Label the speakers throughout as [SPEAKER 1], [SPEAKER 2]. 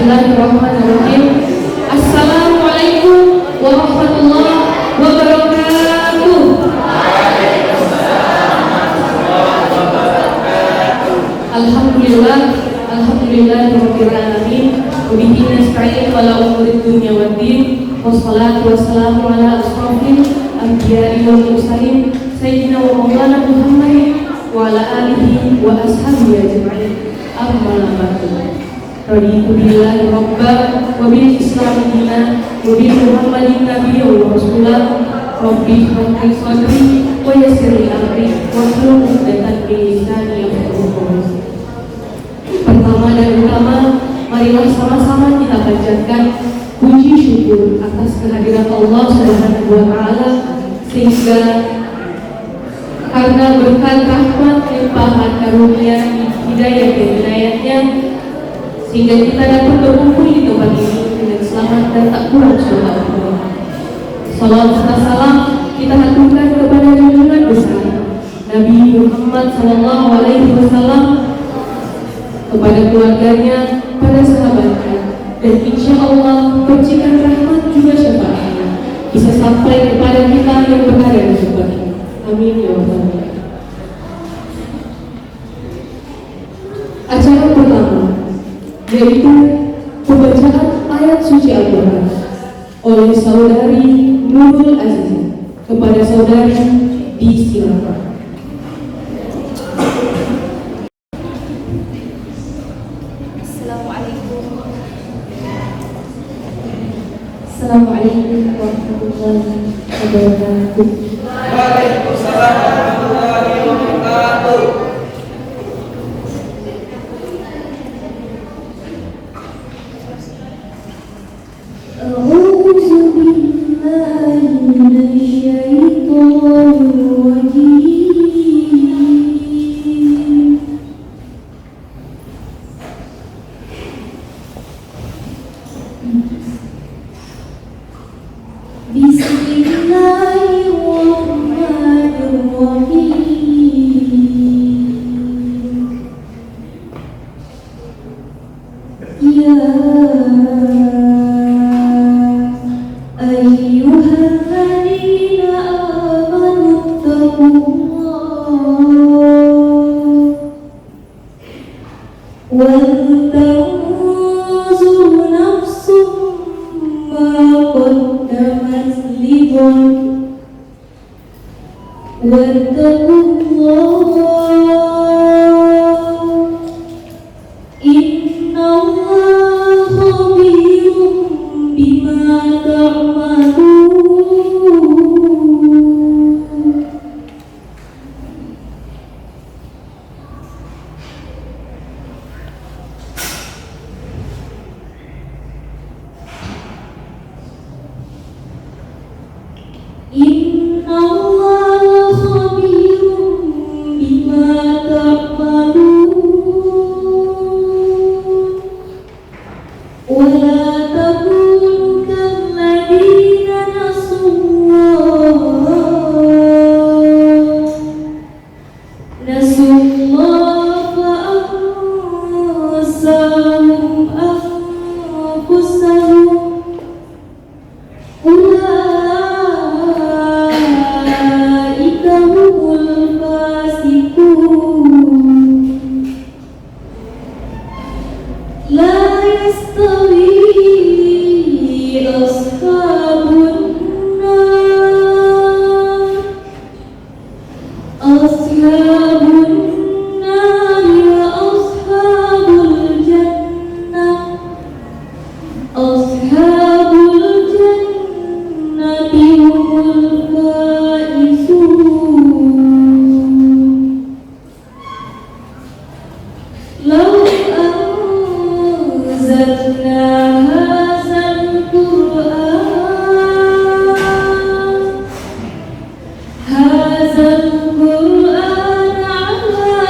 [SPEAKER 1] Bismillahirrahmanirrahim. Assalamualaikum warahmatullahi wabarakatuh. Alhamdulillah, alhamdulillahirabbil alamin. Wa bihi nasta'in ala umuri dunya waddin. Wassalatu wassalamu ala asrofil anbiya'i wal mursalin sayyidina wa maulana Muhammadin wa ala alihi wa ashabihi ajma'in. Amma ba'du. Raditu billahi rabba wa bil islami dinan wa bi Muhammadin nabiyyan wa rasulah. Rabbi shrah li sadri wa yassir li amri wahlul 'uqdatam min lisani yafqahu qawli. Pertama dan utama, marilah sama-sama kita panjatkan puji syukur atas kehadiran Allah Subhanahu wa taala, sehingga karena berkat rahmat limpahan karunia hidayah dan inayatnya, sehingga kita dapat berkumpul di tempat ini dengan selamat dan tak kurang suatu. Salawat serta salam kita haturkan kepada junjungan besar Nabi Muhammad SAW, kepada keluarganya, pada sahabatnya, dan insya Allah percikan rahmat juga syafaatnya bisa sampai kepada kita yang berada di surga. Amin ya Allah. Acara pertama yaitu pembacaan ayat suci Al-Quran oleh saudari Nurul Aziz. Kepada saudari disilakan. Assalamualaikum warahmatullahi wabarakatuh.
[SPEAKER 2] Waalaikumsalam warahmatullahi wabarakatuh.
[SPEAKER 1] A'udzu billahi minasyaitonir rajim.
[SPEAKER 3] هذا القرآن على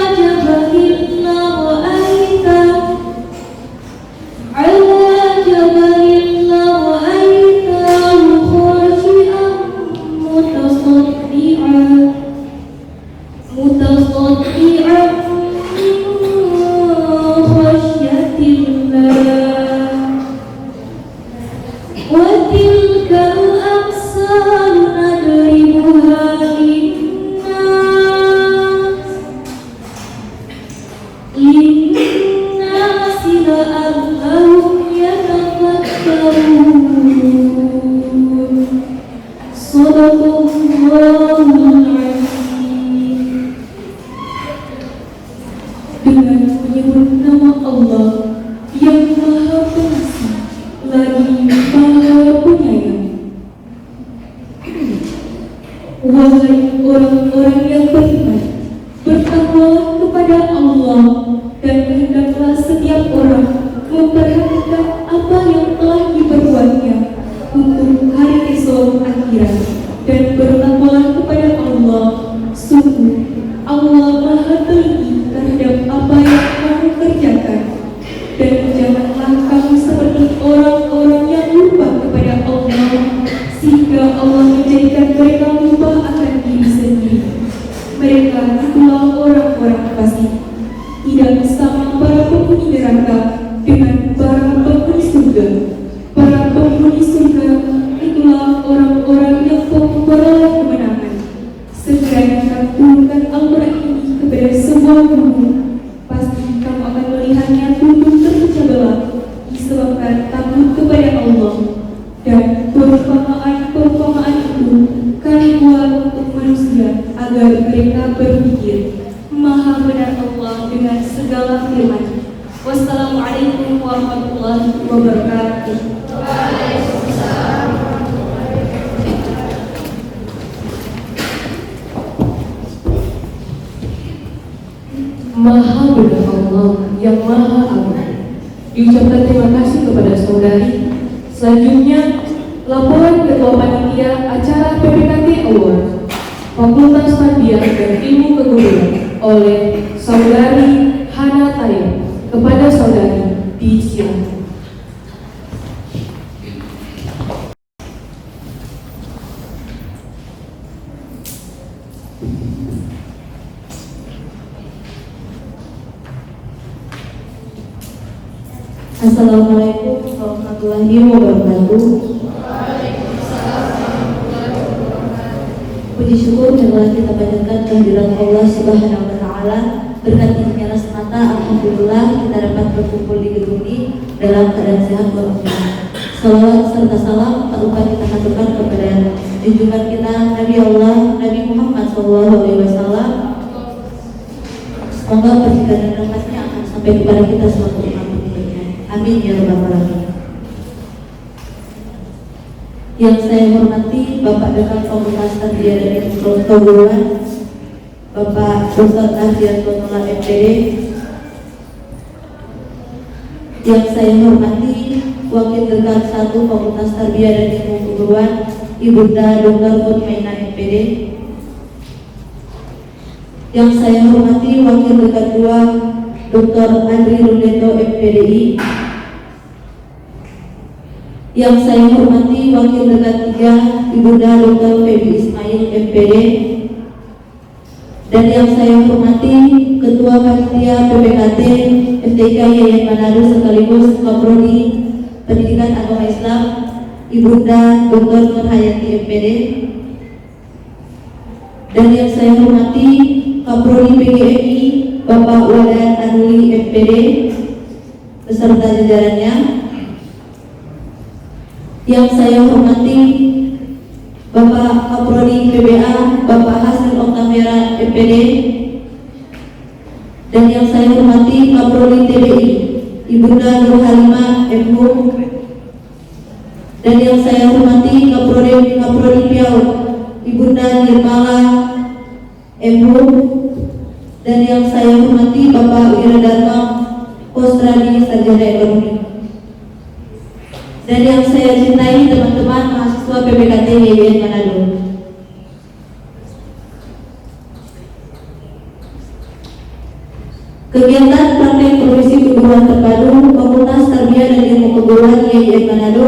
[SPEAKER 1] orang-orang yang beriman. Bertakwalah kepada Allah dan hendaklah setiap orang memperhatikan apa yang telah diperbuatnya untuk hari esok akhirat, dan bertakwalah kepada Allah. Sungguh Allah Maha teliti terhadap apa yang kamu kerjakan. Dan janganlah kamu seperti orang-orang yang lupa kepada Allah, sehingga Allah menjadikan mereka lupa akan diri sendiri. Mereka itulah orang-orang fasik. Tidak sama para penghuni neraka dengan para penghuni surga. Para penghuni surga itulah orang-orang yang memperoleh kemenangan. Sekiranya kamu turunkan Al-Quran ini kepada semua guru, pasti kamu akan melihatnya tunduk terpecah belah disebabkan takut kepada Allah. Dan perumpamaan itu kami buat untuk manusia agar mereka berpikir. Maha benar Allah dengan segala firman. Wassalamualaikum warahmatullahi wabarakatuh. Maha benar Allah yang Maha Agung. Diucapkan terima kasih kepada saudari. Selanjutnya, laporan Ketua Panitia acara PPKT Award Fakultas Tarbiyah dan Ilmu Keguruan oleh Saudari Hana Tayyib. Kepada saudari disilakan.
[SPEAKER 3] Assalamualaikum warahmatullahi wabarakatuh. Puji syukur yang telah kita panjatkan kehadiran Allah Subhanahu wa Ta'ala. Berkat izin-Nya semata, alhamdulillah kita dapat berkumpul di gedung ini dalam keadaan sehat walafiat. Salawat serta salam tak lupa kita haturkan kepada junjungan kita Nabi Allah Nabi Muhammad SAW. Semoga percikan dan rahmatnya akan sampai kepada kita selaku umat umatnya. Amin ya rabbal alamin. Yang saya hormati Bapak Dekan Fakultas Tarbiyah dan Ilmu Keguruan, Bapak Dr. Ardianto Nola MPD. Yang saya hormati Wakil Dekan 1 Fakultas Tarbiyah dan Ilmu Keguruan, Ibunda Dr. Mutmainah MPD. Yang saya hormati Wakil Dekan 2 Dr. Andri Ruleto MPDI. Yang saya hormati Wakil Dekan 3 Ibunda Dr. Febi Ismail MPD. Dan yang saya hormati Ketua Panitia PPKT FTK Yayan Manado sekaligus Kaprodi Pendidikan Agama Islam Ibunda Dr. Nurhayati MPD. Dan yang saya hormati Kaprodi PGMI Bapak Wadan Anuli MPD beserta jajarannya. Yang saya hormati Bapak Kaprodi PBA Bapak Hasil Oktavera MPD. Dan yang saya hormati Kaprodi TBI Ibunda Nur Halimah MHU. Dan yang saya hormati Kaprodi Piaut Ibunda Nirmala MHU. Dan yang saya hormati Bapak Wiradharma Kostradi Sarjana Ekonomi. Dan yang saya cintai teman-teman mahasiswa PPKT YIN Manado. Kegiatan praktek profesi keguruan terpadu Fakultas Tarbiyah dan Ilmu Keguruan YIN Manado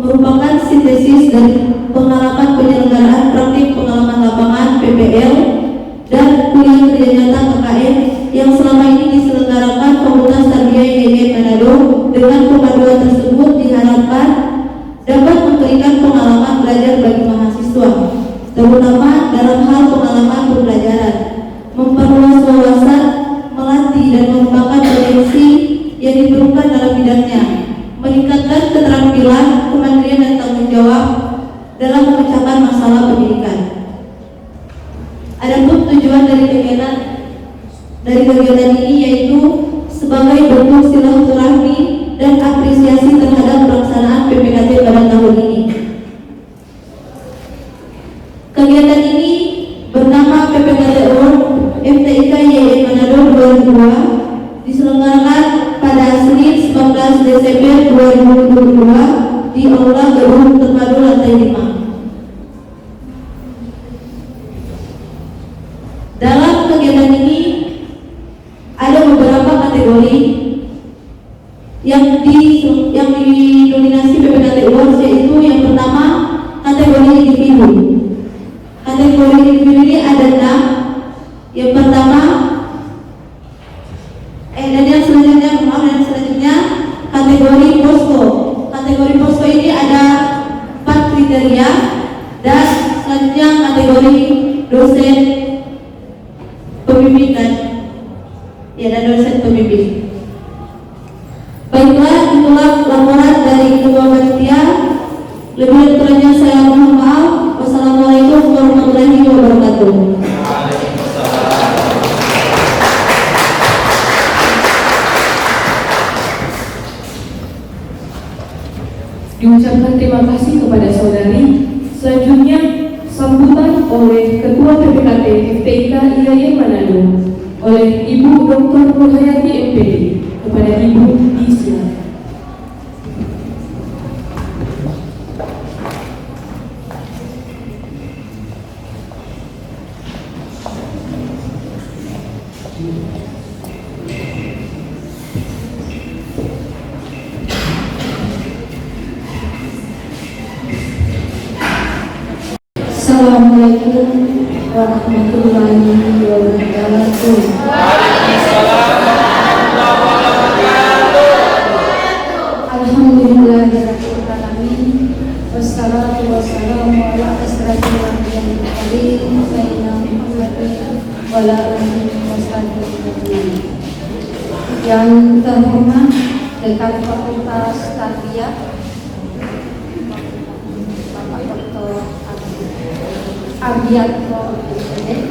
[SPEAKER 3] merupakan sintesis dari pengalaman penyelenggaraan praktik pengalaman lapangan PPL dan kuliah kerja nyata KKN yang selama ini diselenggarakan Fakultas Tarbiyah YIN Manado. Dengan pemaduan tersebut diharapkan dapat memberikan pengalaman belajar bagi mahasiswa, terutama dalam hal pengalaman pembelajaran, memperluas wawasan, melatih dan mengembangkan potensi yang diperlukan dalam bidangnya, meningkatkan keterampilan, kemandirian dan tanggung jawab dalam memecahkan masalah pendidikan. Adapun tujuan dari kegiatan ini yaitu sebagai bentuk silaturahmi dan apresiasi terhadap pelaksanaan PPKT pada tahun ini. Kegiatan ini bernama Pertama, PPKTU FTIK YIN Manado 2002 diselenggarakan pada Senin 19 Desember 2022 di Aula Gedung Terpadu lantai 5. Dalam kegiatan ini ada beberapa kategori yang didominasi PPKT Awards, yaitu yang pertama kategori individu. Kategori individu ini ada 6. Yang pertama dan yang selanjutnya kategori posko. Kategori posko ini ada 4 kriteria, dan selanjutnya kategori dosen pembimbing dan dosen pembimbing. Baiklah, itulah laporan dari Ketua Panitia. Lebih kurangnya saya mohon maaf. Wassalamualaikum warahmatullahi wabarakatuh.
[SPEAKER 1] Diucapkan terima kasih kepada saudari. Selanjutnya sambutan oleh Ketua PPKT FTIK YIN Manado oleh Ibu Dr. Nurhayati MPD. Kepada Ibu disilakan.
[SPEAKER 3] Assalamualaikum warahmatullahi wabarakatuh. Alhamdulillahirabbil alamin. Wassalatu wassalamu ala asrofil anbiya'i wal mursalin sayyidina Muhammadin wa ala alihi wasallam. Yang terhormat Dekan Fakultas Tarbiyah Bapak Dr. Ardianto MPD,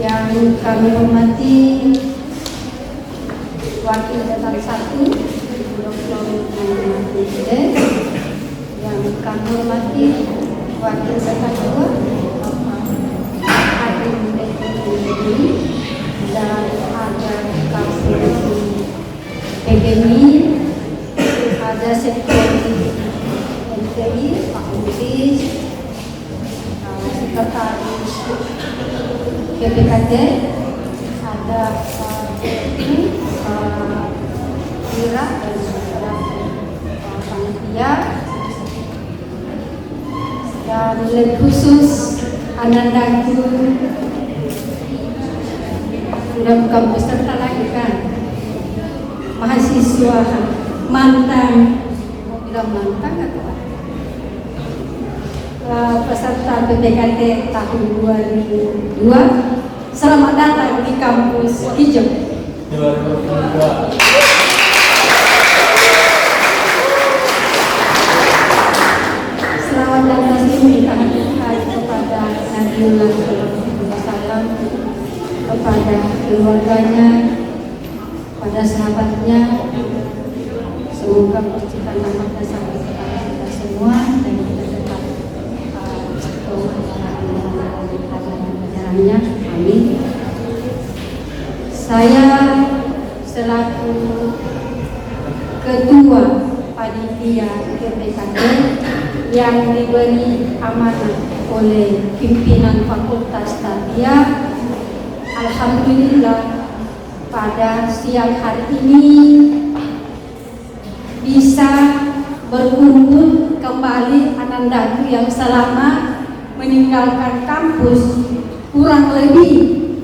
[SPEAKER 3] yang kami hormati Wakil Dekan 1 Dr. MPD, yang kami hormati Wakil Dekan 2 Bapak Hakim MPD, dan ada Kapolri PGMI, ada Sekretaris MPI Pak Utis, Sekretaris PPKT, ada Ira dan saudara panitia, dan lebih khusus Anandaku sudah bukan peserta lagi kan, mahasiswa mantan, mau bilang mantan atau peserta PPKT tahun 2002. Selamat datang di kampus hijau 2002. Selamat dan taslim dikatakan kepada Nabiullah SAW, kepada keluarganya, pada sahabatnya. Semoga percikan rahmatnya sampai kepada kita semua, dan kita tetap ajarannya. Amin. Saya selaku ketua panitia PPKT yang diberi amanah oleh pimpinan Fakultas Tarbiyah, alhamdulillah pada siang hari ini bisa berkumpul kembali Anandaku yang selama meninggalkan kampus kurang lebih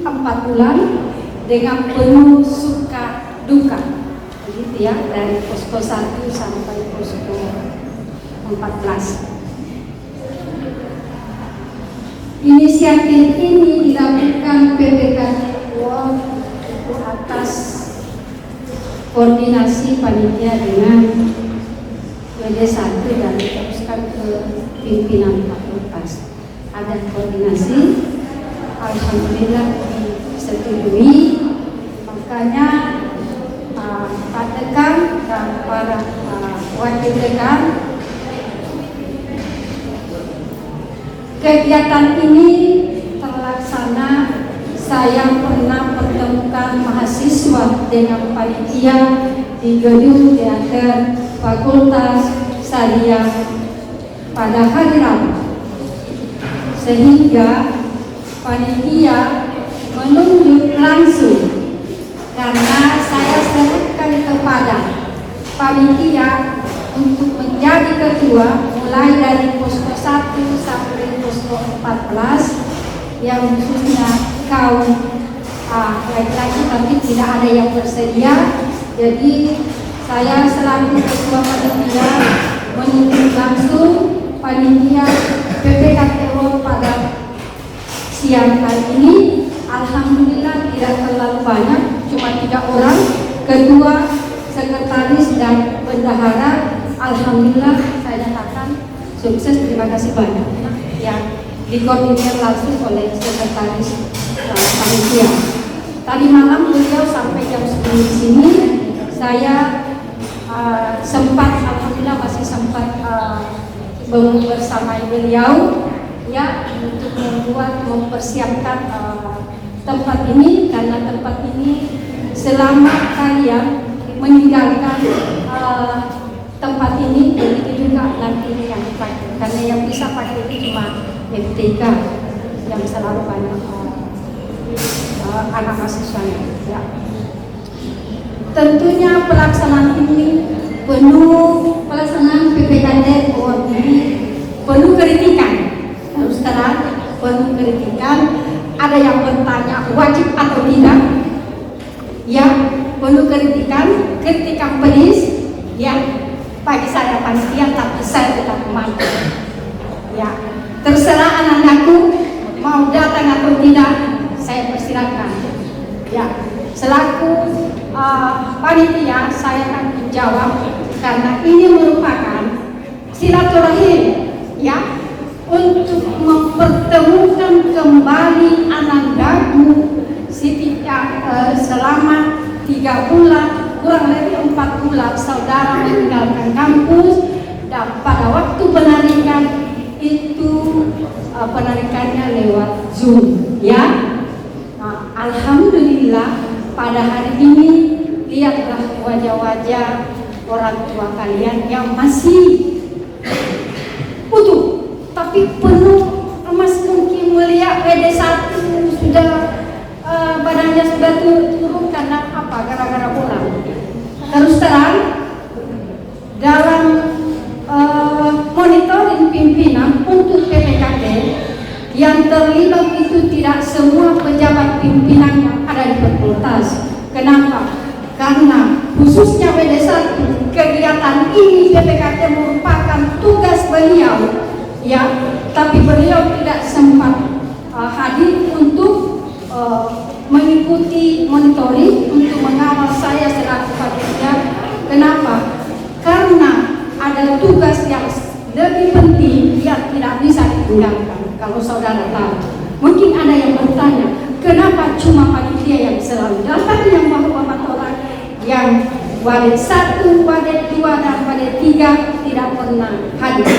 [SPEAKER 3] 4 bulan dengan penuh suka duka, begitu ya, dari posko 1 sampai posko 14. Inisiatif ini dilakukan PPKT atas koordinasi panitia dengan WD1 dan diteruskan ke pimpinan fakultas. Ada koordinasi, alhamdulillah disetujui. Makanya Pak Dekan dan para wakil dekan, kegiatan ini
[SPEAKER 4] dengan panitia di gedung teater Fakultas Syariah pada hari Rabu, sehingga panitia menunjuk langsung karena saya serahkan kepada panitia untuk menjadi ketua mulai dari posko 1 sampai posko 14 yang khususnya kaum laki-laki, tapi tidak ada yang bersedia. Jadi saya selaku ketua panitia menunjuk langsung panitia PPKTO pada siang hari ini. Alhamdulillah tidak terlalu banyak, cuma 3 orang, ketua, sekretaris, dan bendahara. Alhamdulillah saya nyatakan sukses, terima kasih banyak yang dikoordinir langsung oleh sekretaris panitia. Tadi malam beliau sampai jam 10 di sini. Saya sempat, alhamdulillah masih sempat bersama beliau ya untuk mempersiapkan tempat ini, karena tempat ini selama kalian meninggalkan tempat ini, begitu juga nanti yang dipakai, karena yang bisa pakai itu cuma FTK yang selalu banyak anak mahasiswanya ya. Tentunya pelaksanaan ini pelaksanaan PPKT Award ini penuh kritikan, terus terang penuh kritikan. Ada yang bertanya wajib atau tidak ya, penuh kritikan pedis ya bagi saya panitia, tapi saya tetap memantau ya. Terserah anak-anakku mau datang atau tidak, saya persilakan ya. Selaku panitia saya akan menjawab, karena ini merupakan silaturahim ya, untuk mempertemukan kembali anandaku selama 3 bulan, kurang lebih 4 bulan saudara meninggalkan kampus, dan pada waktu penarikan itu penarikannya lewat Zoom ya. Nah, alhamdulillah pada hari ini lihatlah wajah-wajah orang tua kalian yang masih utuh, tapi penuh emas. Mungkin melihat WD1 sudah badannya sudah turun karena apa? Gara-gara bola. Terus terang dalam monitoring pimpinan untuk PPKT yang terlibat itu tidak semua pejabat pimpinan yang ada di fakultas. Kenapa? Karena khususnya WD1 kegiatan ini PPKT merupakan tugas beliau ya, tapi beliau tidak sempat hadir untuk mengikuti monitoring untuk mengawal saya selaku panitia. Kenapa? Karena ada tugas yang lebih penting yang tidak bisa ditinggalkan. Kalau saudara tahu, mungkin ada yang bertanya, kenapa cuma panitia yang selalu datang, yang bapak-bapak orang yang walet 1, walet 2, dan walet 3 tidak pernah hadir?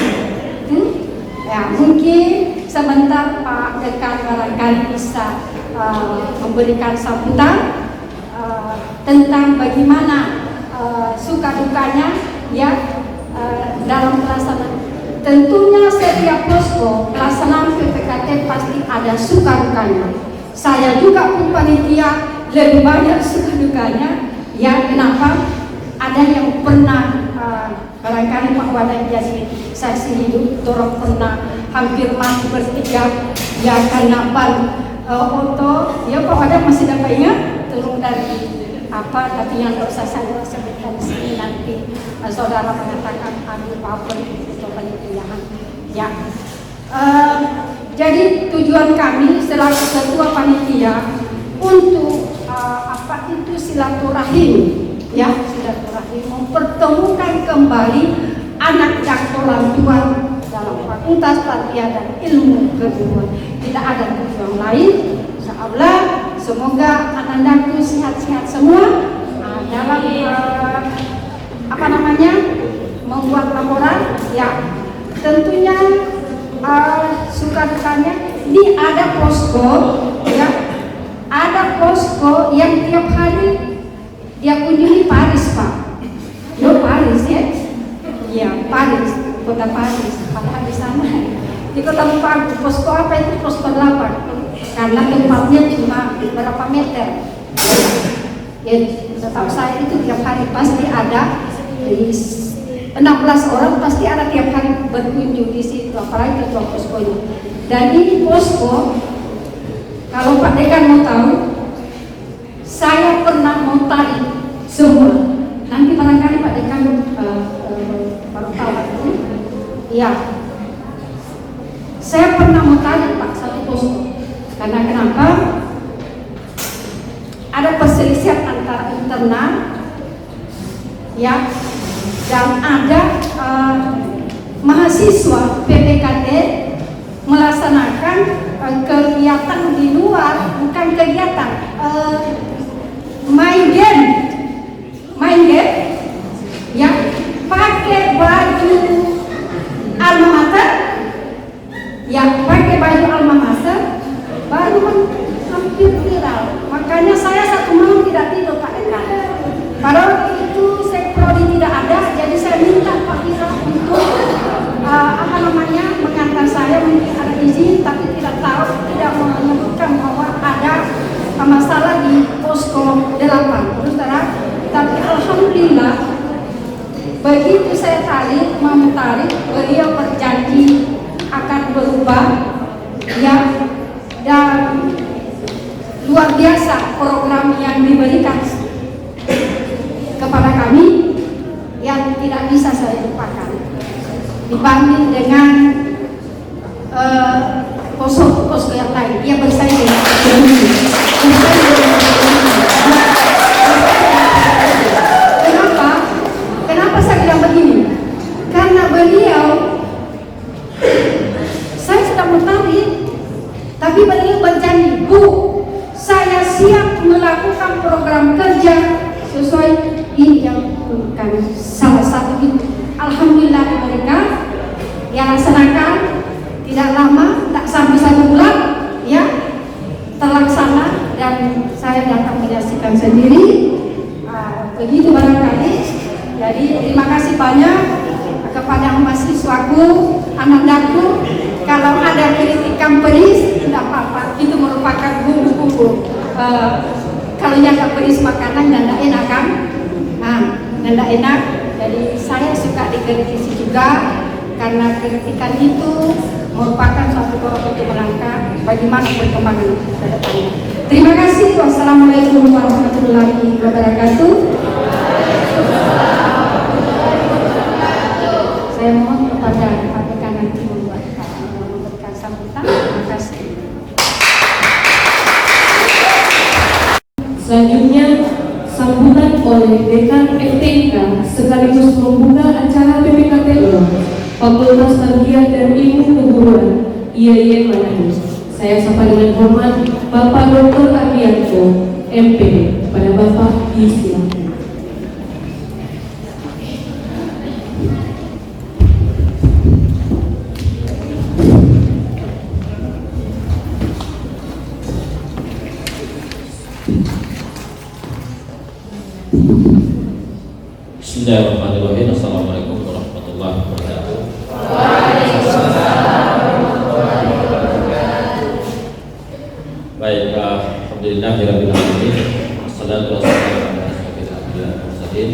[SPEAKER 4] Ya, mungkin sebentar Pak Dekan barangkali bisa memberikan sambutan tentang bagaimana suka dukanya ya dalam pelaksanaan. Tentunya setiap posko pelaksanaan PPKT pasti ada suka dukanya. Saya juga pun panitia lebih banyak suka dukanya ya. Kenapa? Ada yang pernah barangkali Pak Wadah jadi saksi hidup, dorong pernah hampir mati bertiga ya karena ban oto ya. Pak Wadah masih dapat ingat turun dari apa, tapi yang tidak usah saya sebutkan di sini, nanti saudara mengatakan ambil paper itu penelitian ya. Jadi tujuan kami selaku ketua panitia untuk apa itu silaturahim ya, silaturahim mempertemukan kembali anak dan orang tua dalam fakultas tarbiyah dan ilmu keguruan. Tidak ada tujuan lain. Insyaallah semoga anak-anakku sehat-sehat semua dalam membuat laporan ya. Tentunya suka dukanya ini ada posko ya, ada posko yang tiap hari dia kunjungi Paris, Pak. Yo Paris ya? Iya, Paris, kota Paris. Padahal di sana di kota Paris, posko apa itu posko 8 karena tempatnya cuma berapa meter. Ya, setahu saya itu tiap hari pasti ada 16 orang pasti ada tiap hari berkunjung di situ, apalagi ketua poskonya. Dan ini posko, kalau Pak Dekan mau tahu, saya pernah mau tarik semua. Nanti barangkali Pak Dekan baru tahu itu. Ya, saya pernah mau tarik Pak satu posko. Karena kenapa? Ada perselisihan antara internal, ya, dan ada mahasiswa PPKT melaksanakan kegiatan di luar, bukan kegiatan main game, ya, pakai baju alma mater, ya, pakai baju alma mater, baru hampir viral. Makanya saya satu malam tidak tidur Pak Dekan. Padahal itu Prodi tidak ada, jadi saya minta Pak Ira untuk mengantar saya, mungkin ada izin, tapi tidak tahu, tidak menyebutkan bahwa ada masalah di posko 8. Terus terang, tapi alhamdulillah begitu saya mau tarik, beliau berjanji akan berubah, ya, dan luar biasa program yang diberikan kepada kami yang tidak bisa saya lupakan dibanding dengan posko yang lain. Dia bersaing dengan kenapa saya bilang begini? Karena beliau, saya sedang bertarik, tapi beliau berjanji, Bu, saya siap melakukan program kerja sesuai ini yang bukan salah satu itu. Alhamdulillah mereka yang laksanakan tidak lama, tak sampai 1 bulan, ya, terlaksana dan saya datang menyaksikan sendiri. Begitu barangkali. Jadi terima kasih banyak kepada mahasiswaku, anak-anakku. Kalau ada kritikan pedis, tidak apa-apa. Itu merupakan bumbu-bumbu. Kalau yang tak pedis makanan dan tidak enak kan? Tidak enak. Jadi saya suka dikritisi juga karena kritikan itu merupakan suatu dorong untuk melangkah bagaimana perkembangan ke depannya. Terima kasih. Wassalamualaikum warahmatullahi wabarakatuh. Saya mohon kepada Pak Dekan nanti memberikan sambutan. Terima kasih.
[SPEAKER 1] Selanjutnya, sambutan oleh Dekan FTIK sekaligus membuka acara PPKT Fakultas Tarbiyah dan Ilmu Keguruan IAIN Manado. Saya sapa dengan hormat Bapak Dr. Arianto, MPD. Pada Bapak disilakan.
[SPEAKER 5] Bismillahirrahmanirrahim. Assalamualaikum warahmatullahi wabarakatuh. Baik, alhamdulillahirabbil alamin. Wassalatu wassalamu ala asyrofil anbiya'i wal mursalin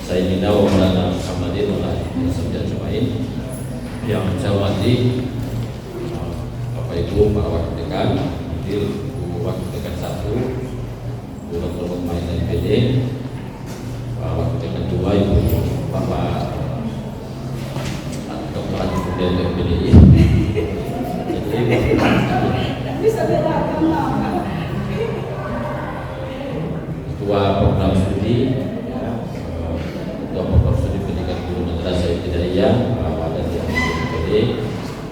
[SPEAKER 5] sayyidina wa maulana Muhammadin wa ala alihi wasallam ajmain. Yang saya hormati Bapak Ibu para wakil dekan, Bu Wakil Dekan 1, Bu Dr. Mukmain MPD, wakil dekan 2 Ibu Bapak Dr. Haji Budian MPDI. Ketua program studi, Ketua program studi pendidikan guru madrasah ibtidaiyah dan MPD,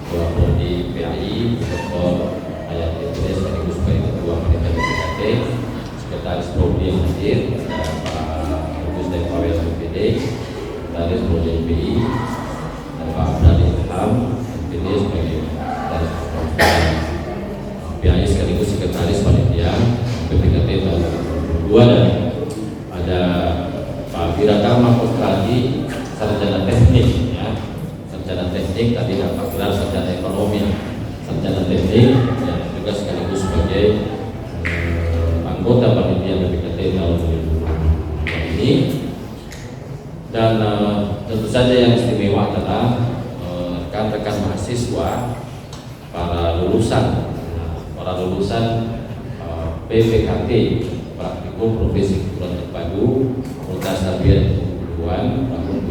[SPEAKER 5] Ketua Prodi PAI Dr. Hayati Idris sekaligus Ketua Panitia PPKT, Sekretaris Prodi yang hadir, dan Pak Wawel MPD, dari Prodi MPI, dan Pak Abdali Ilham MPD sebagai PAI sekaligus Sekretaris Panitia PPKT tahun 2022, dan ada anggota panitia PPKT tahun 2022 ini. Dan tentu saja yang istimewa adalah rekan-rekan mahasiswa, para lulusan PPKT Praktikum Profesi Keguruan Terpadu Fakultas Tarbiyah dan Kepegawaian tahun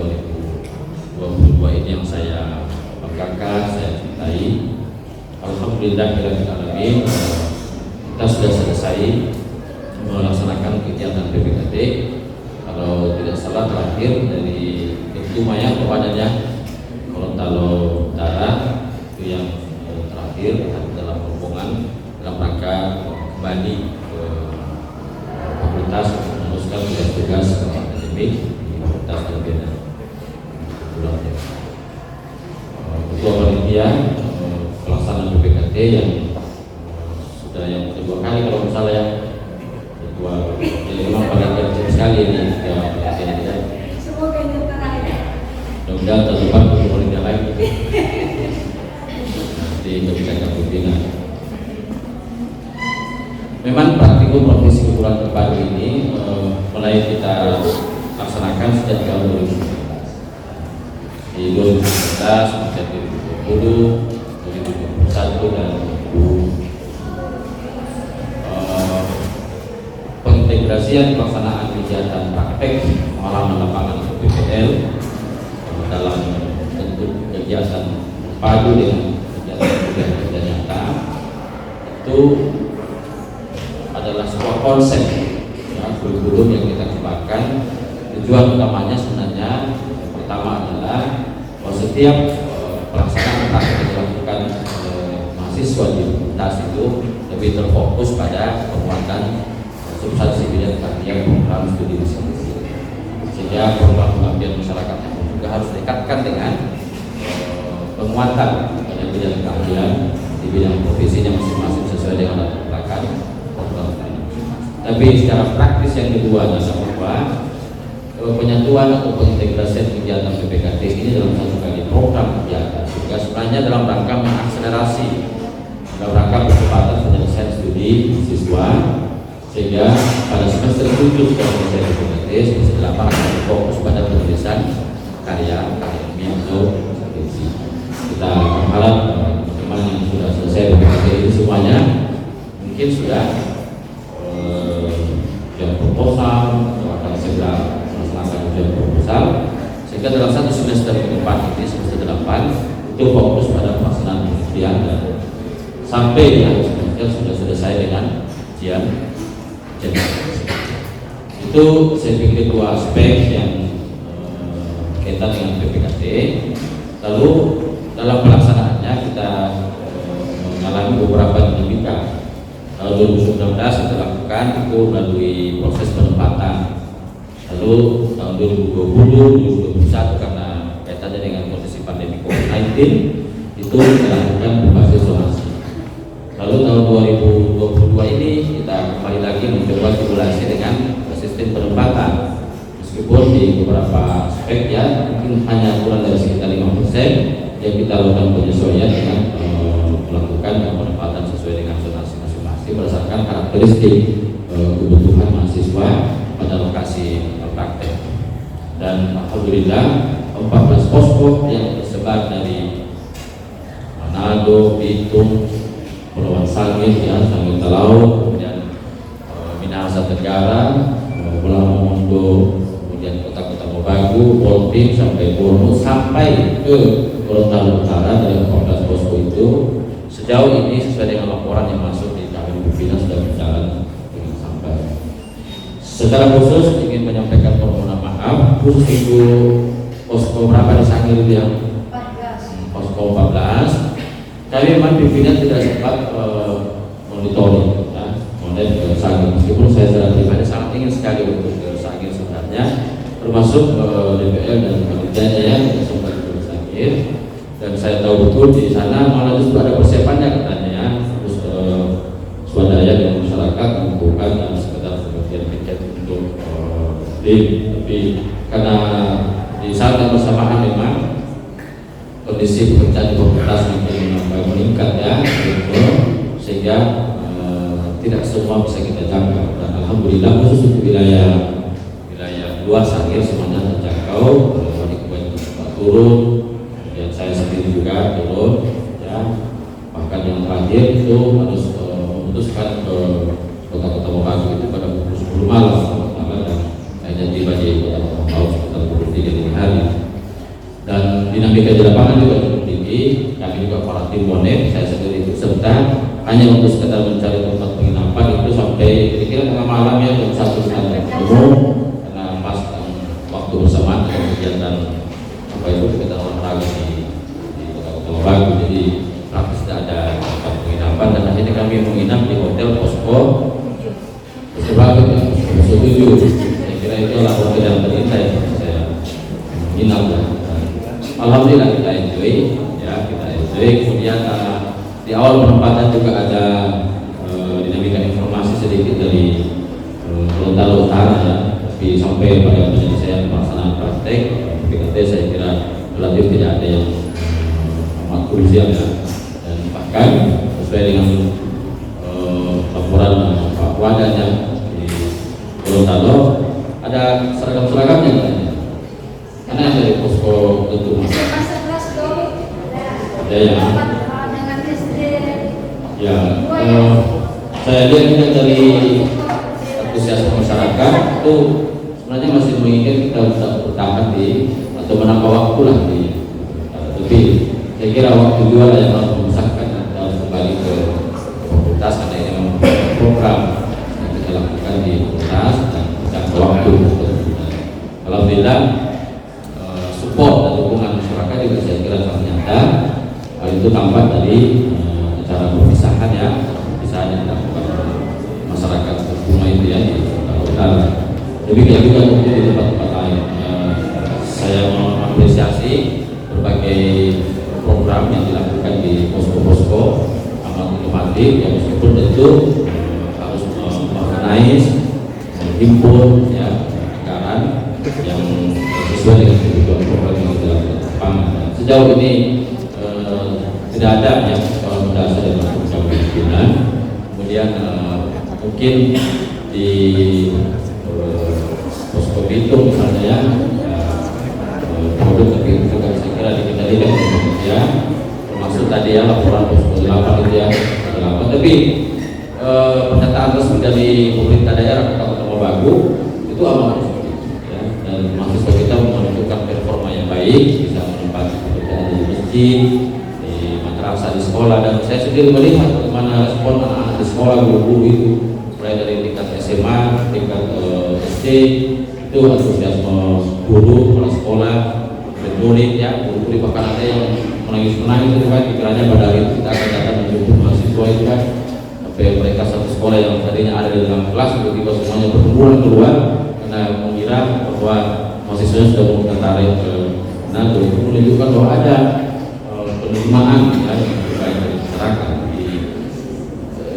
[SPEAKER 5] 2022 ini yang saya banggakan, saya cintai. Alhamdulillahirrahmanirrahim, kita sudah selesai melaksanakan kegiatan PPKT. Kalau tidak salah terakhir dari itu Maya kepadanya Gorontalo Utara itu yang terakhir dalam rombongan dalam rangka kembali ke fakultas untuk meneruskan tugas-tugas akademik di Fakultas Tarbiyah dan Kepegawaian. Ketua panitia pelaksanaan PPKT yang sudah yang kedua kali kalau misalnya yang ketua, jadi memang pada kerja sekali ini ya.
[SPEAKER 4] Semoga yang terakhir.
[SPEAKER 5] Mudah-mudahan tahun depan bertemu yang lain di kebijakan pimpinan. Memang praktikum profesi keguruan terpadu ini mulai kita laksanakan sejak tahun 2019. Di 2019 sampai 2020, 2021 dan 2020. Pengintegrasian pelaksanaan kegiatan praktek pengalaman lapangan atau PPL dalam bentuk kegiatan padu dengan kegiatan kerja nyata itu adalah sebuah konsep ya, kurikulum yang kita kembangkan. Tujuan utamanya sebenarnya yang pertama adalah bahwa setiap pelaksanaan praktek yang dilakukan mahasiswa di fakultas itu lebih terfokus pada penguatan substansi bidang kajian program studi masing-masing, sehingga program pengabdian masyarakat juga harus dikatkan dengan penguatan pada bidang keahlian di bidang profesinya masing-masing sesuai dengan latar belakang program studi masing-masing. Tapi secara praktis yang kedua adalah bahwa penyatuan atau pengintegrasian kegiatan PPKT ini dalam satu kali program kegiatan juga sebenarnya dalam rangka mengakselerasi, dalam rangka percepatan penyelesaian studi siswa, sehingga pada semester 7 setelah selesai PPKT, semester 8 akan fokus pada penulisan karya ilmiah atau skripsi. Kita berharap teman-teman yang sudah selesai PPKT ini semuanya mungkin sudah ujian proposal atau akan segera melaksanakan ujian proposal, sehingga dalam satu semester ke depan ini, semester 8 itu fokus pada pelaksanaan penelitian dan sampai di akhir semester sudah selesai dengan ujian. Itu saya pikir dua aspek yang kaitan dengan PPKT. Lalu dalam pelaksanaannya kita mengalami beberapa dinamika. Tahun 2019 kita lakukan itu melalui proses penempatan. Lalu tahun 2020, 2021 karena kaitannya dengan kondisi pandemi COVID-19 itu kita lakukan berbasis zonasi. Lalu tahun 2022 ini kita kembali lagi mencoba simulasi dengan sistem penempatan. Meskipun di beberapa aspek ya mungkin hanya kurang dari sekitar 5% yang kita lakukan penyesuaian dengan melakukan penempatan sesuai dengan zonasi masing-masing berdasarkan karakteristik kebutuhan mahasiswa pada lokasi praktek. Dan alhamdulillah 14 posko yang tersebar dari Manado, Bitung, Pulau Sangit, ya, Sangit Talaut, kemudian Minahasa Tenggara, Pulau Mondo, kemudian kota-kota Mobagu, Polping sampai Borno sampai ke Gorontalo Utara. Dari 14 posko itu sejauh ini sesuai dengan laporan yang masuk di kami pimpinan sudah berjalan dengan sampai. Secara khusus ingin menyampaikan permohonan maaf khusus itu posko berapa di Sangir yang
[SPEAKER 4] 14.
[SPEAKER 5] Posko 14. Kami memang pimpinan tidak sempat monitoring ya, model ke Sangir. Meskipun saya secara pribadi sangat ingin sekali untuk ke Sangir sebenarnya, termasuk DPL dan kerjanya yang tidak sempat ke Sangir. Dan saya tahu betul di sana malah justru ada persiapannya katanya ya, terus swadaya dengan masyarakat mengumpulkan dan sekedar sebagian tiket untuk tapi karena di saat yang bersamaan memang kondisi pekerjaan di fakultas makin meningkat ya, sehingga tidak semua bisa kita jangkau, dan alhamdulillah khusus untuk wilayah luar Sangir semuanya terjangkau. Wali Kota juga turun, kemudian saya sendiri juga turun, ya. Bahkan yang terakhir itu harus memutuskan ke kota-kota Mobagu itu pada pukul 10 malam dan akhirnya tiba di kota Mobagu sekitar pukul 3 dini hari. Dan dinamika di lapangan juga cukup tinggi. Kami juga para tim bonek, saya sendiri ikut serta, hanya untuk sekedar mencari tempat penginapan itu sampai kira-kira tengah malam ya, jam 1 sampai penuh, karena pas waktu bersamaan dengan kegiatan apa itu kita olahraga di kota Mobagu. Jadi praktis tidak ada tempat penginapan, dan akhirnya kami menginap di hotel Posko Sebagai ya, Posko 7. Saya kira itu adalah hotel yang terindah yang saya menginap. Alhamdulillah kita enjoy, ya kita enjoy. Kemudian di awal penempatan juga ada dinamika informasi sedikit dari Gorontalo Utara, ya. Tapi sampai pada penyelesaian pelaksanaan praktek PKT saya kira relatif tidak ada yang amat krusial, ya. Dan bahkan sesuai dengan laporan Pak Wadanya di Gorontalo ada seragam-seragamnya, karena yang dari posko tentu ya, saya lihat juga dari antusiasme masyarakat itu sebenarnya masih menginginkan kita bisa bertahan di atau menambah waktu lah di tapi saya kira waktu juga lah yang harus memisahkan dan harus kembali ke fakultas, karena ini memang program yang kita lakukan di fakultas dan jangka waktu. Alhamdulillah support dan dukungan masyarakat juga saya kira sangat nyata. Hal itu tampak dari cara perpisahan, ya, perpisahan yang dilakukan oleh masyarakat Bunga itu ya di Kota Utara. Demikian juga mungkin di tempat-tempat lain. Saya mengapresiasi berbagai program yang dilakukan di posko-posko amat otomatis, ya, meskipun tentu harus mengorganize, menghimpun, ya, anggaran yang sesuai dengan kebutuhan program yang dilakukan. Sejauh ini tidak ada yang mendasar dalam program perizinan. Kemudian mungkin di posko Bitung misalnya, ya, produk tapi juga saya kira dikendali dengan kementerian, termasuk tadi ya laporan posko 8 itu ya 8. Tapi pernyataan resmi dari pemerintah daerah Kota Mobagu itu amat positif, ya, dan mahasiswa kita menunjukkan performa yang baik, bisa menempati pekerjaan di masjid, di madrasah, di sekolah. Dan saya sendiri melihat bagaimana respon anak-anak di sekolah, guru-guru itu mulai dari tingkat SMA, tingkat SD, itu antusiasme guru, kepala sekolah, dan murid, ya, guru-guru bahkan ada yang menangis-menangis itu kan, pikirannya pada hari itu kita akan datang menjemput mahasiswa itu kan, sampai mereka satu sekolah yang tadinya ada di dalam kelas tiba-tiba semuanya berkumpul keluar karena mengira bahwa mahasiswanya sudah mau tertarik ke NATO. Itu menunjukkan bahwa ada penerimaan, ya, yang baik dari masyarakat.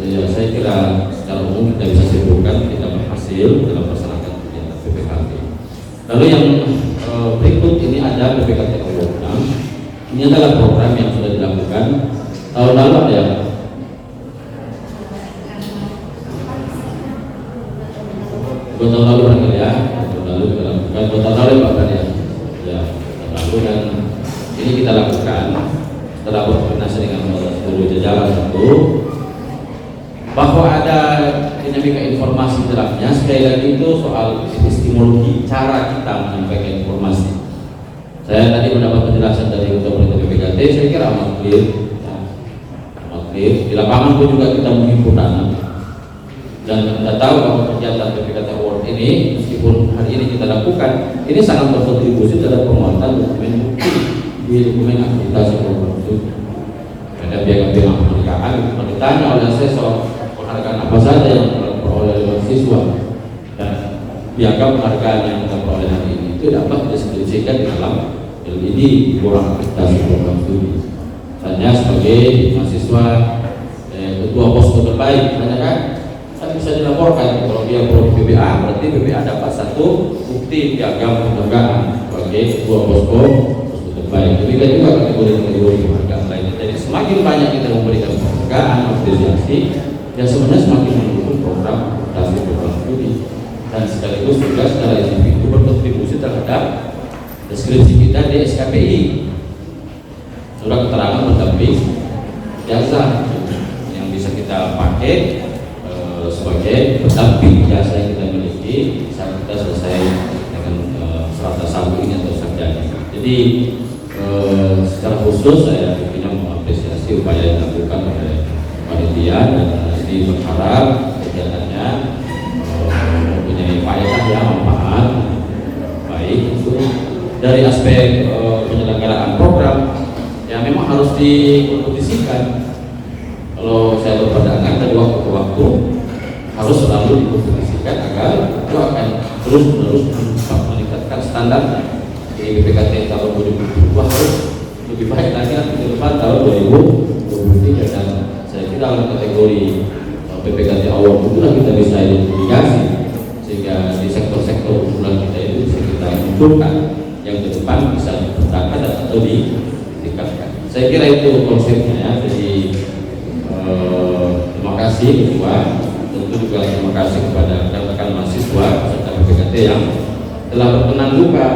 [SPEAKER 5] Ya, saya kira secara umum kita bisa simpulkan kita berhasil dalam melaksanakan kegiatan PPKT. Lalu yang berikut ini ada PPKT program. Ini adalah program yang sudah dilakukan tahun lalu, ya. Tahun lalu barangkali, ya, tahun lalu kita lakukan, tahun lalu bahkan, ya, tahun lalu, dan ini kita lakukan setelah berkoordinasi dengan seluruh jajaran tentu, bahwa ada dinamika informasi dalamnya. Sekali lagi itu soal epistemologi, cara kita menyampaikan informasi. Saya tadi mendapat penjelasan dari Ketua Panitia PPKT, saya kira amat clear, ya, amat clear. Di lapangan pun juga kita menghimpun dana, dan kita tahu bahwa kegiatan PPKT Award ini, meskipun hari ini kita lakukan, ini sangat berkontribusi terhadap penguatan dokumen bukti di dokumen akreditasi program itu. Ada piagam-piagam penghargaan, ditanya oleh asesor penghargaan apa saja yang diperoleh oleh mahasiswa, dan piagam penghargaan yang kita peroleh hari ini itu dapat dideskripsikan di dalam LED di ruang akreditasi program studi. Misalnya sebagai mahasiswa ketua posko terbaik, misalnya kan bisa dilaporkan kalau dia produk PBA, berarti PBA dapat satu bukti piagam penghargaan sebagai ketua posko terbaik. Demikian juga kategori-kategori penghargaan lainnya. Jadi semakin banyak kita memberikan penghargaan, apresiasi, ya sebenarnya semakin sekaligus juga secara individu berkontribusi terhadap deskripsi kita di SKPI, surat keterangan pendamping jasa yang bisa kita pakai sebagai pendamping jasa yang kita miliki saat kita selesai dengan serata satu ini atau sarjana. Jadi secara khusus saya ingin mengapresiasi upaya yang dilakukan oleh panitia, dan ini berharap kegiatannya mempunyai faedah yang manfaat baik itu dari aspek penyelenggaraan program yang memang harus dikompetisikan. Kalau saya berpandangan dari waktu ke waktu harus selalu dikompetisikan agar itu akan terus-menerus meningkatkan standar di BPKT tahun 2022 harus lebih baik lagi nanti ke depan tahun 2023. Dan saya kira dalam kategori BPKT awal itulah kita bisa identifikasi sehingga di sektor-sektor unggulan kita itu bisa kita munculkan yang ke depan bisa dipertahankan atau ditingkatkan. Saya kira itu konsepnya ya. Jadi terima kasih Ketua, tentu juga terima kasih kepada rekan-rekan mahasiswa serta BPKT yang telah berkenan juga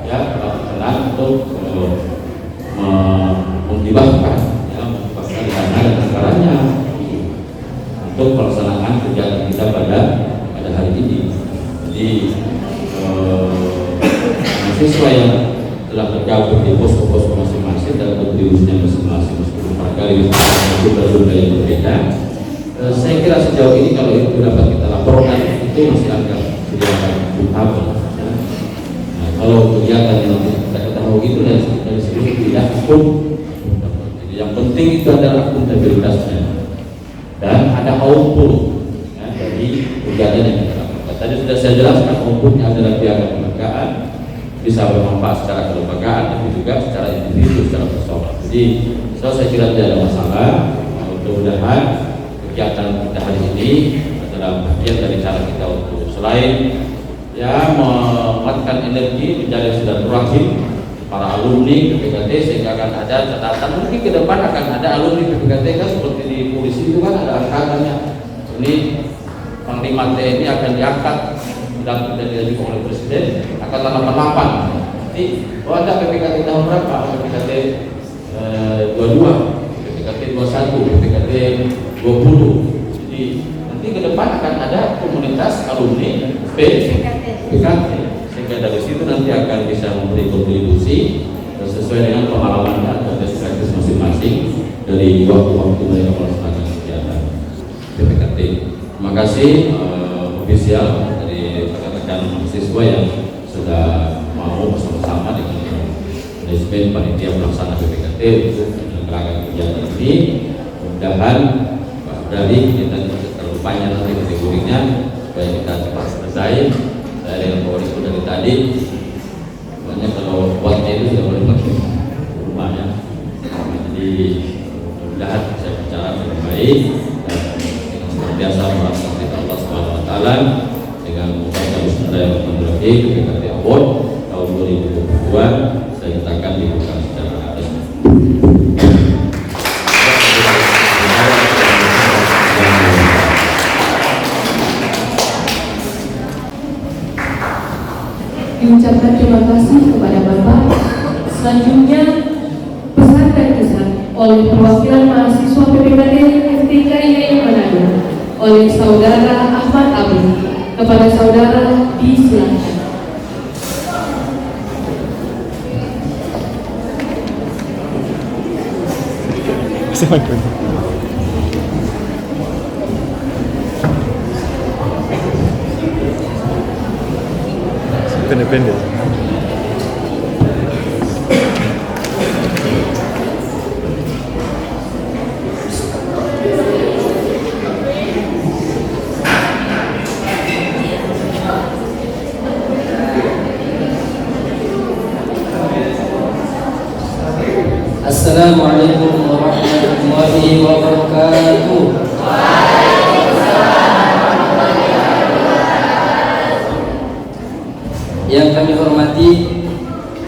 [SPEAKER 5] ya, telah berkenan untuk menghibahkan dana dan anggarannya untuk pelaksanaan kegiatan kita pada hari ini. Jadi mahasiswa yang telah bergabung di posko-posko masing-masing dan kontribusinya masing-masing meskipun barangkali budaya yang berbeda, saya kira sejauh ini kalau itu dapat kita laporkan itu masih agak utama. Nah, kalau kegiatan yang kita ketahui itu dari segi tidak pun, jadi yang penting itu adalah akuntabilitasnya dan ada output ya, dari kegiatan yang kita lakukan. Tadi sudah saya jelaskan outputnya adalah piagam kelembagaan, bisa bermanfaat secara kelembagaan tapi juga secara individu, secara personal. Jadi saya kira tidak ada masalah. Mudah-mudahan kegiatan kita hari ini adalah bagian dari cara kita untuk selain ya menguatkan energi menjadi silaturahim para alumni BPKT, sehingga akan ada catatan mungkin ke depan akan ada alumni BPKT kan seperti di polisi itu kan ada angkatannya. Ini Panglima TNI akan diangkat dan dilantik oleh Presiden angkatan 88. Nanti ada BPKT tahun berapa? BPKT 22, BPKT 21, BPKT 20. Jadi nanti ke depan akan ada komunitas alumni BPKT. Sehingga dari situ nanti akan bisa memberi kontribusi sesuai dengan pengalamannya atau best practice masing-masing dari waktu-waktu mereka melaksanakan kegiatan BPKT. Terima kasih ofisial dari rekan-rekan mahasiswa yang sudah mau bersama-sama dengan manajemen panitia pelaksana BPKT untuk menyelenggarakan kegiatan ini. Mudah-mudahan dari kita terlalu panjang nanti kategorinya supaya kita cepat selesai. Saya dengan Pak Wali dari tadi banyak kalau buatnya itu sudah boleh pakai rumahnya. Jadi mudah-mudahan saya bicara dengan baik dan dengan senantiasa merasa kita Allah Subhanahu Wa Taala dengan mengucapkan Bismillahirrahmanirrahim BPKT Award tahun 2022 saya nyatakan dibuka secara resmi.
[SPEAKER 1] Diucapkan terima kasih kepada Bapak. Selanjutnya pesan dan kesan oleh perwakilan mahasiswa PPKT FTKI Manado oleh Saudara Ahmad Abu. Kepada saudara disilakan.
[SPEAKER 6] Depende.
[SPEAKER 2] Assalamualaikum warahmatullahi wabarakatuh. Yang kami hormati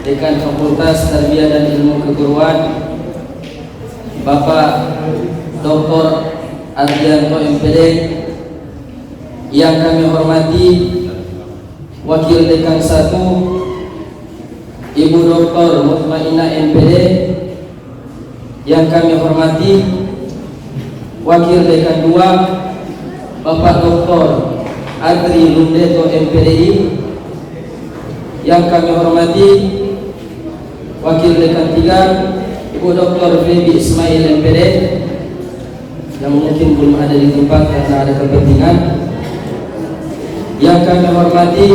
[SPEAKER 2] Dekan Fakultas Tarbiyah dan Ilmu Keguruan Bapak Dr. Adrianto MPD, yang kami hormati Wakil Dekan 1 Ibu Dr. Mutmainah MPD yang kami hormati, Wakil Dekan 2 Bapak Dr. Adri Lundeto MPDI yang kami hormati, Wakil Dekan 3 Ibu Dr. Febi Ismail MPD yang mungkin belum ada di tempat karena ada kepentingan. Yang kami hormati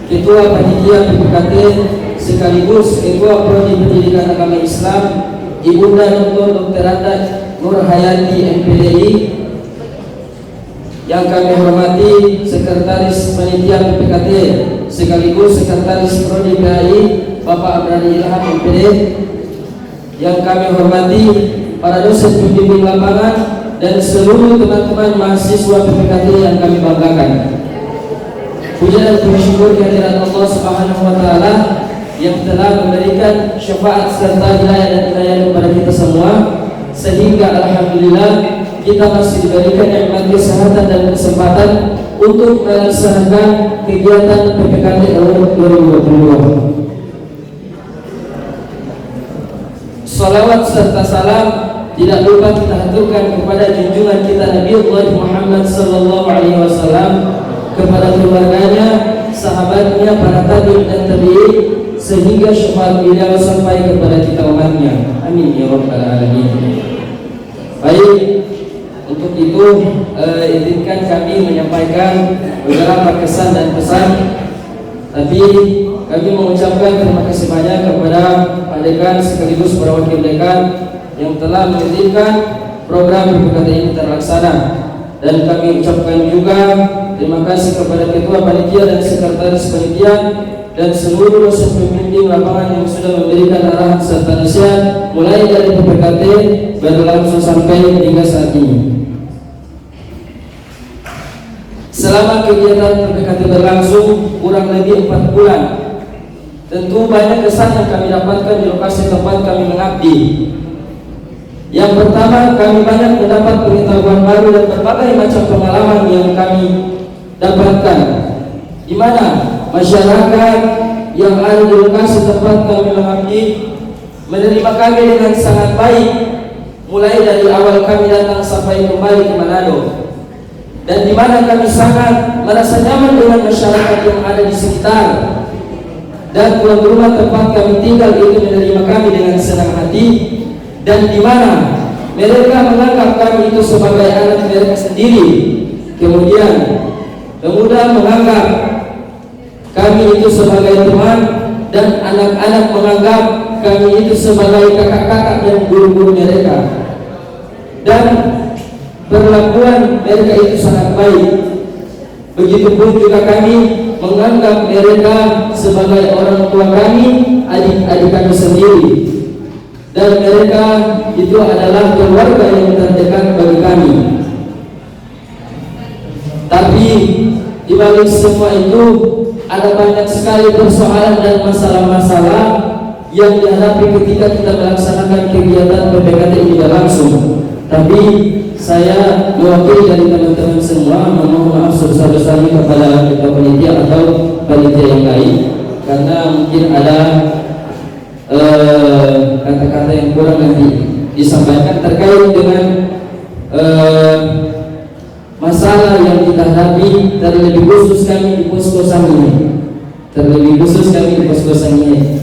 [SPEAKER 2] Ketua Panitia PPKT sekaligus Ketua Prodi Pendidikan Agama Islam Ibunda Dr. Anda Nur Hayati MPDI. Yang kami hormati Sekretaris Panitia PPKT sekaligus Sekretaris Prodi PAI Bapak Abrani Ilham MPD. Yang kami hormati para dosen pembimbing lapangan dan seluruh teman-teman mahasiswa PPKT yang kami banggakan. Puja dan puji syukur kehadirat Allah Subhanahu wa taala yang telah memberikan syafaat serta hidayah dan hidayah kepada kita semua, sehingga alhamdulillah kita masih diberikan nikmat kesehatan dan kesempatan untuk melaksanakan kegiatan PPKT 2022. Salawat serta salam tidak lupa kita haturkan kepada junjungan kita Nabi Muhammad sallallahu alaihi wasallam, kepada keluarganya, sahabatnya, para tabi'in dan tabi'in, sehingga syafaat beliau sampai kepada kita umatnya. Amin ya rabbal alamin. Baik, untuk itu izinkan kami menyampaikan beberapa kesan dan pesan. Tapi kami mengucapkan terima kasih banyak kepada Pak Dekan sekaligus para wakil dekan yang telah mengizinkan program PPKT ini terlaksana. Dan kami ucapkan juga terima kasih kepada Ketua Panitia dan Sekretaris Panitia dan seluruh dosen pembimbing lapangan yang sudah memberikan arahan serta nasihat mulai dari PPKT berlangsung sampai hingga saat ini. Selama kegiatan PPKT berlangsung kurang lebih 4 bulan, tentu banyak kesan yang kami dapatkan di lokasi tempat kami mengabdi. Yang pertama, kami banyak mendapat pengetahuan baru dan berbagai macam pengalaman yang kami dapatkan, di mana masyarakat yang ada di lokasi tempat kami mengabdi menerima kami dengan sangat baik, mulai dari awal kami datang sampai kembali ke Manado, dan di mana kami sangat merasa nyaman dengan masyarakat yang ada di sekitar, dan tuan rumah tempat kami tinggal itu menerima kami dengan senang hati, dan di mana mereka menganggap kami itu sebagai anak mereka sendiri. Kemudian pemuda menganggap kami itu sebagai teman, dan anak-anak menganggap kami itu sebagai kakak-kakak dan guru-guru mereka. Dan perlakuan mereka itu sangat baik. Begitupun juga kami menganggap mereka sebagai orang tua kami, adik-adik kami sendiri, dan mereka itu adalah keluarga yang terdekat bagi kami. Tapi di balik semua itu ada banyak sekali persoalan dan masalah-masalah yang dihadapi ketika kita melaksanakan kegiatan PPKT ini berlangsung. Tapi saya mewakili dari teman-teman semua memohon maaf sebesar-besarnya kepada ketua panitia atau panitia yang lain, karena mungkin ada kata-kata yang kurang nanti disampaikan terkait dengan masalah yang kita hadapi, terlebih khusus kami di posko Sangihe.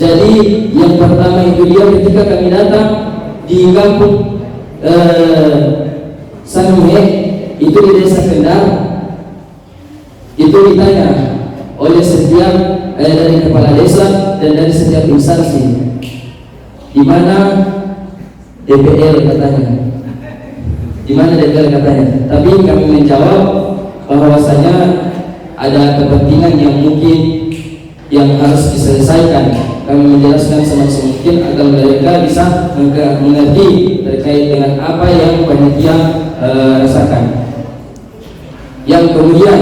[SPEAKER 2] Jadi yang pertama itu dia ketika kami datang di kampung Sangihe itu di desa Kendal, itu ditanya oleh setiap dari kepala desa dan dari setiap instansi, di mana DPR katanya, di mana DPR katanya. Tapi kami menjawab bahwasanya ada kepentingan yang mungkin yang harus diselesaikan. Kami menjelaskan semaksimal mungkin agar mereka bisa mengerti terkait dengan apa yang panitia rasakan. Yang kemudian,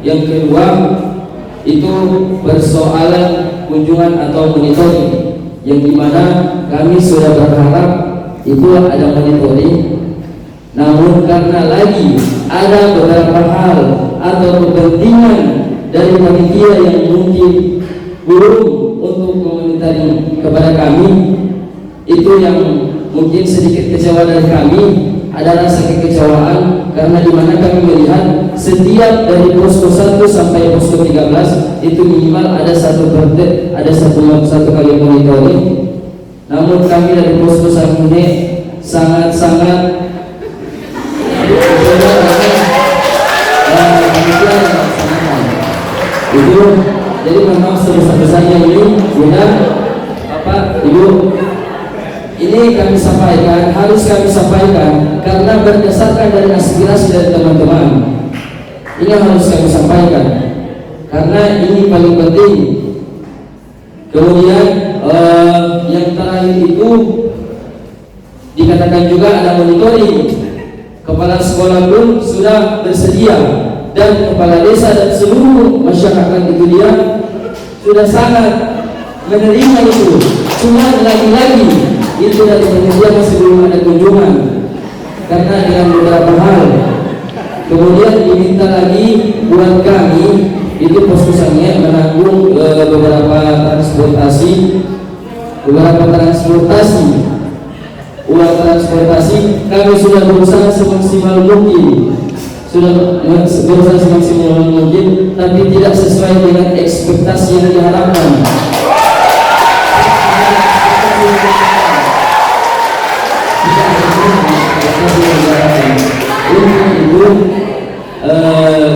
[SPEAKER 2] yang kedua itu persoalan kunjungan atau monitoring, yang dimana kami sudah berharap itu ada monitoring, namun karena lagi ada beberapa hal atau kepentingan dari panitia yang mungkin belum untuk memintai kepada kami, itu yang mungkin sedikit kecewa dari kami, ada rasa kekecewaan karena dimana kami melihat setiap dari posko 1 sampai posko 13 itu minimal ada satu kali monitoring. Namun kami dari posko 1 ini sangat-sangat itu. Jadi memang sebesar-besarnya ini Bunda, Bapak, Ibu, ini kami sampaikan, harus kami sampaikan karena berdasarkan dari aspirasi dari teman-teman. Ini harus kami sampaikan karena ini paling penting. Kemudian yang terakhir itu dikatakan juga ada monitoring. Kepala sekolah pun sudah bersedia dan kepala desa dan seluruh masyarakat itu dia sudah sangat menerima itu. Cuma lagi-lagi itu dari panitia masih belum ada kunjungan karena dengan beberapa hal. Kemudian diminta lagi buat kami itu poskosannya menanggung beberapa transportasi, uang transportasi. Kami sudah berusaha semaksimal mungkin, tapi tidak sesuai dengan ekspektasi yang diharapkan.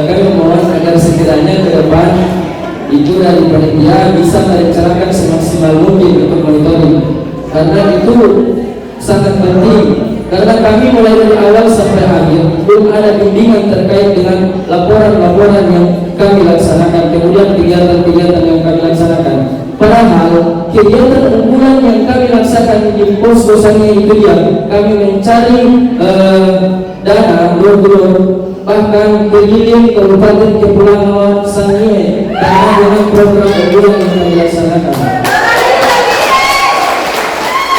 [SPEAKER 2] Kami mohon agar sekiranya ke depan itu dari panitia bisa merencanakan semaksimal mungkin untuk monitoring, karena itu sangat penting. Karena kami mulai dari awal sampai akhir belum ada bimbingan terkait dengan laporan-laporan yang kami laksanakan, kemudian kegiatan-kegiatan yang kami laksanakan. Padahal kegiatan unggulan yang kami laksanakan di posko Sangihe itu dia kami mencari dana gor-gor, bahkan keliling Kabupaten Kepulauan Sangihe karena dengan program unggulan yang kami laksanakan.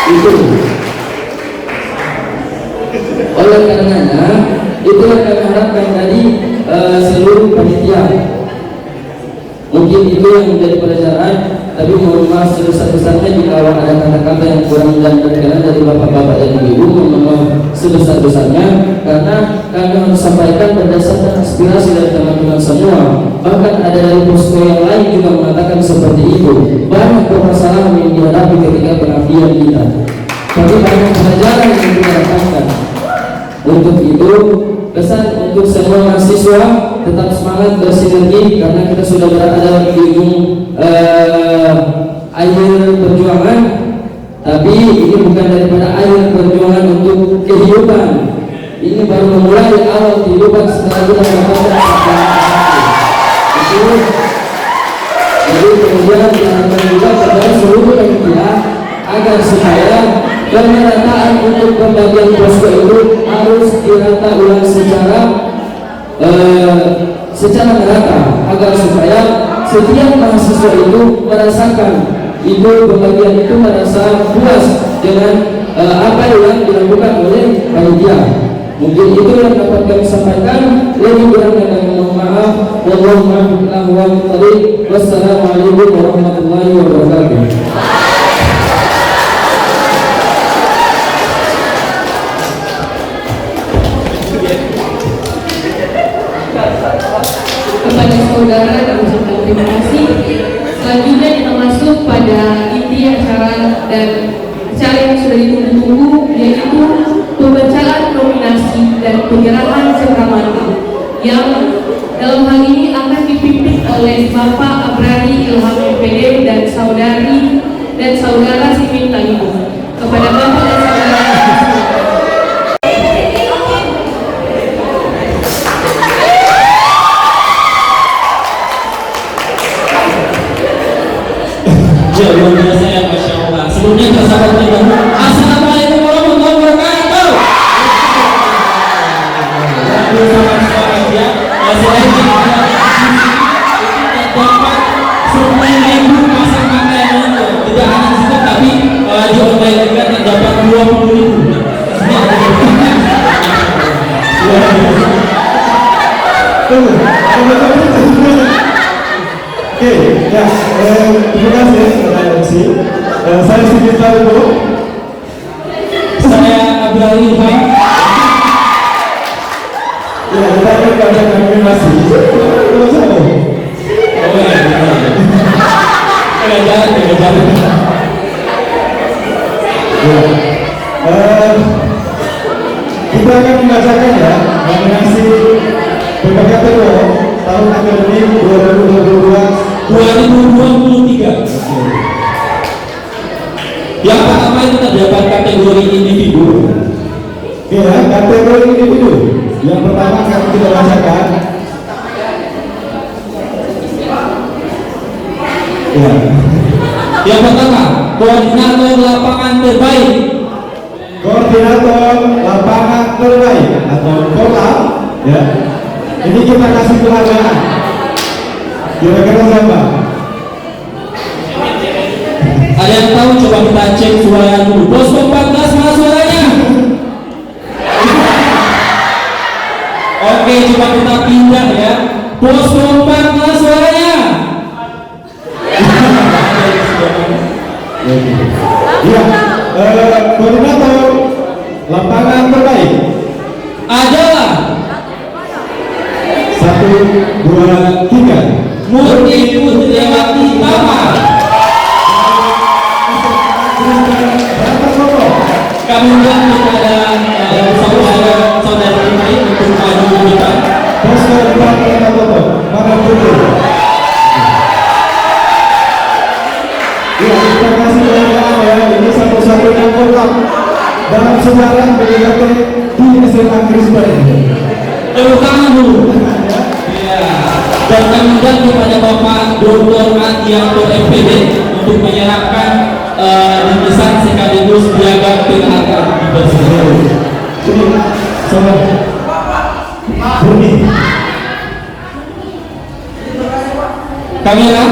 [SPEAKER 2] Itu. Oleh karenanya itu yang kami harapkan dari seluruh panitia. Mungkin itu yang menjadi pelajaran, tapi mohon maaf sebesar-besarnya jika ada kata-kata yang kurang dan berkenan dari bapak-bapak dan ibu-ibu. Mohon maaf sebesar-besarnya karena kami harus sampaikan berdasarkan aspirasi dari teman-teman semua. Bahkan ada dari posko yang lain juga mengatakan seperti itu. Banyak permasalahan yang dihadapi ketika pengabdian kita, tapi banyak pelajaran yang kita dapatkan. Untuk itu pesan untuk semua mahasiswa tetap semangat bersinergi karena kita sudah berada di ujung akhir perjuangan, tapi ini bukan daripada akhir perjuangan untuk kehidupan. Ini baru memulai awal kehidupan setelah kita mendapatkan itu. Jadi kemudian diharapkan juga kepada seluruh panitia agar supaya pemerataan untuk pembagian posko itu harus dirata ulang secara merata agar supaya setiap mahasiswa itu merasakan itu pembagian itu merasa puas dengan apa yang dilakukan oleh panitia. Mungkin itu yang dapat kami sampaikan. Lebih kurangnya kami mohon maaf. Wassalamualaikum warahmatullahi wabarakatuh.
[SPEAKER 1] Kepada saudara kami ucapkan terima kasih. Selanjutnya kita masuk pada inti acara dan acara yang sudah ditunggu-tunggu, yaitu pembacaan nominasi dan penyerahan cekramata yang dalam hal ini akan dipimpin oleh Bapak Abrari Ilham MPD dan saudara Simin Talibu. Kepada Bapak dan saudara
[SPEAKER 2] luar biasa ya, Masya Allah. Sebelumnya tersahabat dahulu. Assalamualaikum warahmatullahi wabarakatuh. Selamat ya. Selain itu dapat 10.000 pasang pakaian itu. Tidak hanya di situ, tapi di online juga terdapat 20.000.
[SPEAKER 7] Oke, ya, terima kasih kepada MC. Saya sedikit tahu dulu.
[SPEAKER 2] Saya Abdul Ilham.
[SPEAKER 7] Ya, kita akan pada konfirmasi. Terus apa?
[SPEAKER 2] Oh iya, kegajaran.
[SPEAKER 7] Ya. Kita akan membacakan ya nominasi PPKT tahun akademik
[SPEAKER 2] 2023. Yang pertama itu terdapat kategori individu.
[SPEAKER 7] Oke ya, kategori individu. Yang pertama akan kita bacakan. Ya.
[SPEAKER 2] Yang pertama, koordinator lapangan terbaik.
[SPEAKER 7] Koordinator lapangan terbaik atau KOLAP ya. Ini kita kasih penghargaan. Kira-kira siapa?
[SPEAKER 2] Ada yang tahu? Coba kita cek suara dulu. Bos 14 mana suaranya? Oke, coba kita pindah ya. Bos 4 mana suaranya?
[SPEAKER 7] Iya, koordinator lapangan terbaik
[SPEAKER 2] Adalah
[SPEAKER 7] 1, 2, 3.
[SPEAKER 2] Murni Putriawati Tama. Kami undang kepada saudara-saudara lain untuk maju ke depan.
[SPEAKER 7] Posko 4 Toto, Mara Putri. Ya, kita kasih penghargaan ya. Ini satu-satunya KOLAP dalam sejarah PDKT di SMA Krisben.
[SPEAKER 2] Tepuk tangan dulu. Ya. Dan kami undang kepada Bapak Dr. Adianto MPD untuk menyerahkan lukisan sekaligus piagam penghargaan di bersama.
[SPEAKER 7] Jadi, sobat Budi.
[SPEAKER 2] Kamera.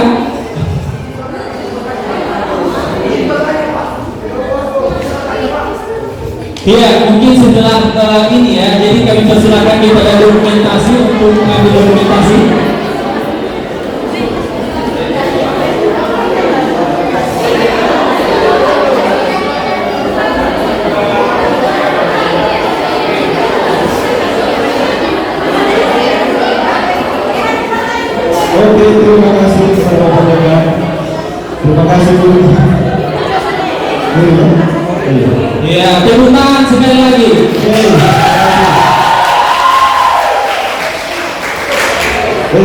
[SPEAKER 2] Ya, mungkin setelah ini ya, jadi kami persilakan kepada dokumentasi untuk mengambil dokumentasi.
[SPEAKER 7] Oke, terima kasih kepada pendengar. Terima kasih dulu.
[SPEAKER 2] Ya, tepuk tangan sekali lagi.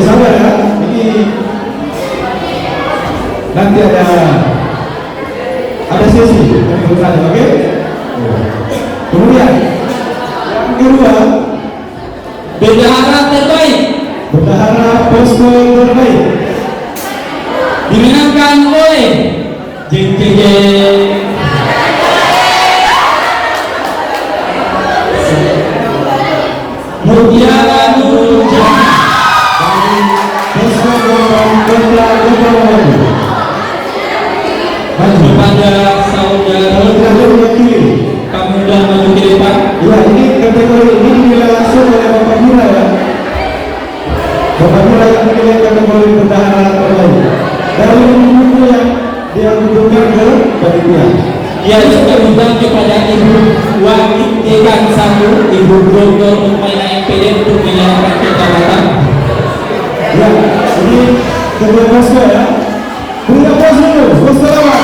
[SPEAKER 7] Sabar ya, ini nanti ada sesi yang bertanya, oke? Kemudian yang kedua,
[SPEAKER 2] Bendahara terbaik
[SPEAKER 7] bendahara posko terbaik
[SPEAKER 2] dimenangkan oleh jeng jeng jeng. Mutiara Nurul Jannah.
[SPEAKER 7] posko Kota Gubernur. Maju
[SPEAKER 2] Kepada saudara
[SPEAKER 7] kalau terakhir mewakili.
[SPEAKER 2] kami sudah maju ke depan.
[SPEAKER 7] Ya, ini kategori ini dinilai langsung oleh Bapak Mura ya. Bapak Mura yang menilai kategori bendahara terbaik. Dari buku yang dia tunjukkan ke panitia.
[SPEAKER 2] Ya, juga undang kepada Ibu Wakil Dekan 1, Ibu Dr. Umaina MPD untuk menyerahkan kejabatan.
[SPEAKER 7] Ya, ini kedua posko ya. Punya posko dulu, posko lawan.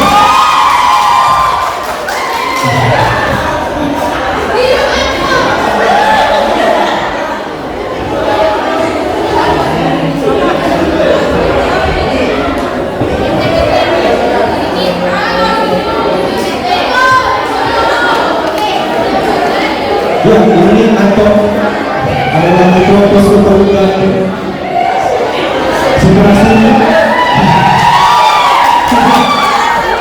[SPEAKER 7] Ya, ini Anto adalah ketua posko terbuka Sebenarnya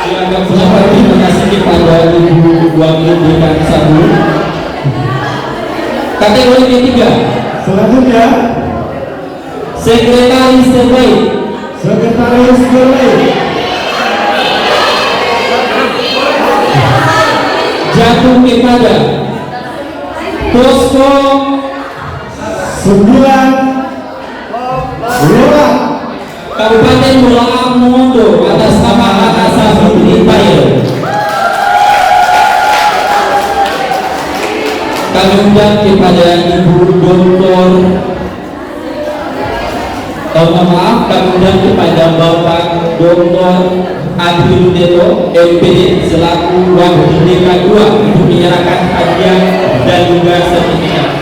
[SPEAKER 2] Silakan pendapat terima kasih kepada Ibu Wakil Dekan 1. Kategori ketiga,
[SPEAKER 7] selanjutnya
[SPEAKER 2] Sekretaris terbaik
[SPEAKER 7] sekretaris terbaik
[SPEAKER 2] jatuh kepada Posko
[SPEAKER 7] 9 Lora.
[SPEAKER 2] Kabupaten Bolaang Mongondo atas nama Anak Sabri Tayo. Kami undang kepada Ibu Dr. kami undang kepada Bapak Dr. Adi Rudeto, MPD selaku Wakil DK 2 untuk menyerahkan hadiah dan juga sertifikat.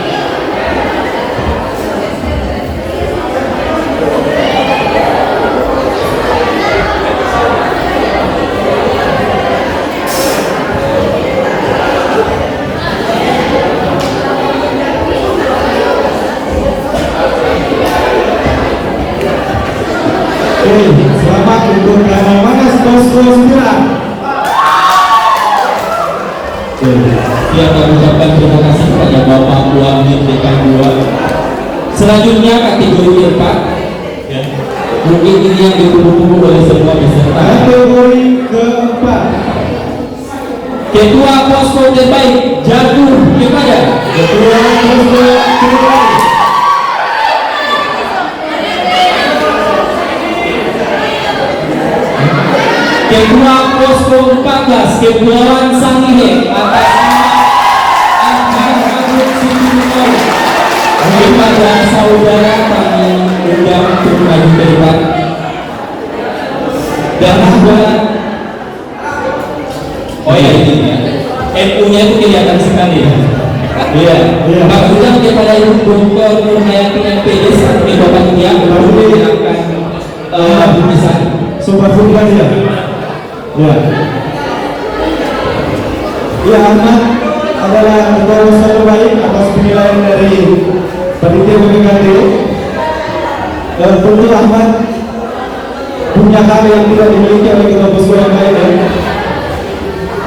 [SPEAKER 7] Selamat untuk Danau Manas Posko 9.
[SPEAKER 2] Ya, kami ucapkan terima kasih kepada Bapak Wakil DK 2. Selanjutnya kategori 4. Ya. Mungkin ini yang ditunggu oleh semua peserta.
[SPEAKER 7] Kategori keempat.
[SPEAKER 2] Ketua Posko terbaik jatuh kepada
[SPEAKER 7] Ketua Posko terbaik.
[SPEAKER 2] Ketua Posko 14 Kepulauan Sangihe atas nama Ahmad Sudirman. Kepada saudara kami undang untuk maju ke depan. Dan juga oh ya ini ya, MU-nya itu kelihatan sekali ya. Iya. Kami undang kepada Ibu Dr. Nurhayati MPD sebagai Bapak Dia baru akan berpisah.
[SPEAKER 7] Sobat Fudan ya. Ya. Ya, Ahmad adalah ketua Posko terbaik atas penilaian dari panitia PPKT. Tentu Ahmad punya hal yang tidak dimiliki oleh ketua Posko yang lain ya.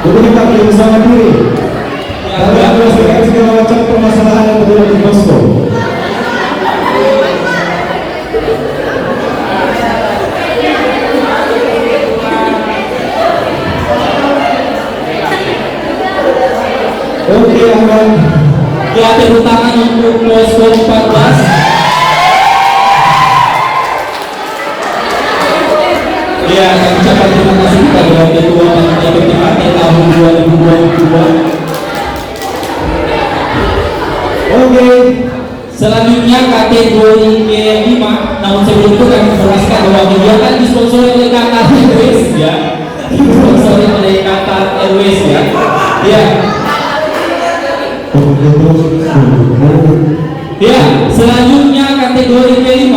[SPEAKER 7] Jadi kita perlu bersama diri dalam menyelesaikan segala macam permasalahan yang terjadi di Posko. Oke, Ahmad.
[SPEAKER 2] Ya, tepuk tangan untuk Posko 14. Ya, kami ucapkan terima kasih kepada Ketua Panitia PPKT tahun 2022.
[SPEAKER 7] Oke.
[SPEAKER 2] Selanjutnya kategori ke-5. Namun sebelum itu kami informasikan bahwa kegiatan disponsori oleh Qatar Airways ya. Disponsori oleh Qatar Airways ya. Ya. Ya, selanjutnya kategori ke-5.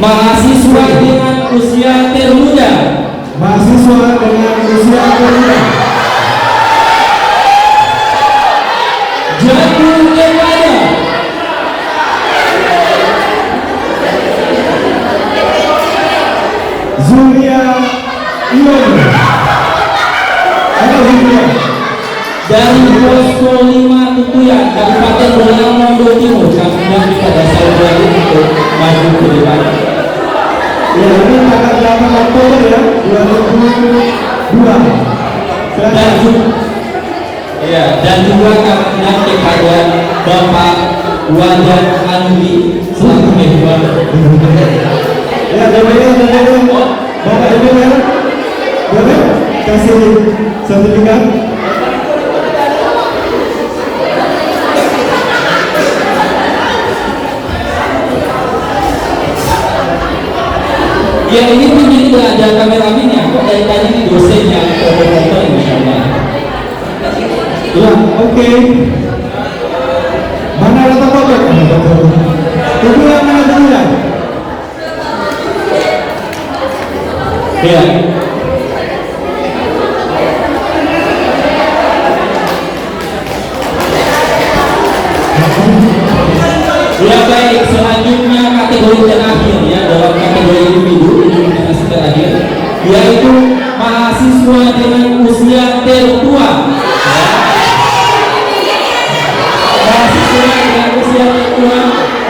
[SPEAKER 2] Mahasiswa dengan usia termuda.
[SPEAKER 7] Mahasiswa dengan usia termuda.
[SPEAKER 2] Jatuh kepada
[SPEAKER 7] Zulia Ion.
[SPEAKER 2] dari Posko 5 Tutuyan, Kabupaten Bolaang Mongondo Timur. Kami undang kepada saudara untuk maju ke depan.
[SPEAKER 7] Ya, ini tanggal 8 Oktober ya, 2002.
[SPEAKER 2] Dan juga, ya, dan juga kami undang kepada Bapak Wajan Andi selaku ketua.
[SPEAKER 7] Ya, DPR, Bapak DPR, boleh kasih sertifikat.
[SPEAKER 2] Ya, ini pun jadi tidak ada kameramennya. Kok dari tadi ini dosennya foto-foto insyaallah.
[SPEAKER 7] Ya, oke. Mana ada foto? Tunggu yang mana dulu ya?
[SPEAKER 2] Ya. Ya, baik, selanjutnya kategori terakhir ya, dalam kategori individu nominasi terakhir, yaitu mahasiswa dengan usia tertua. Mahasiswa dengan usia tertua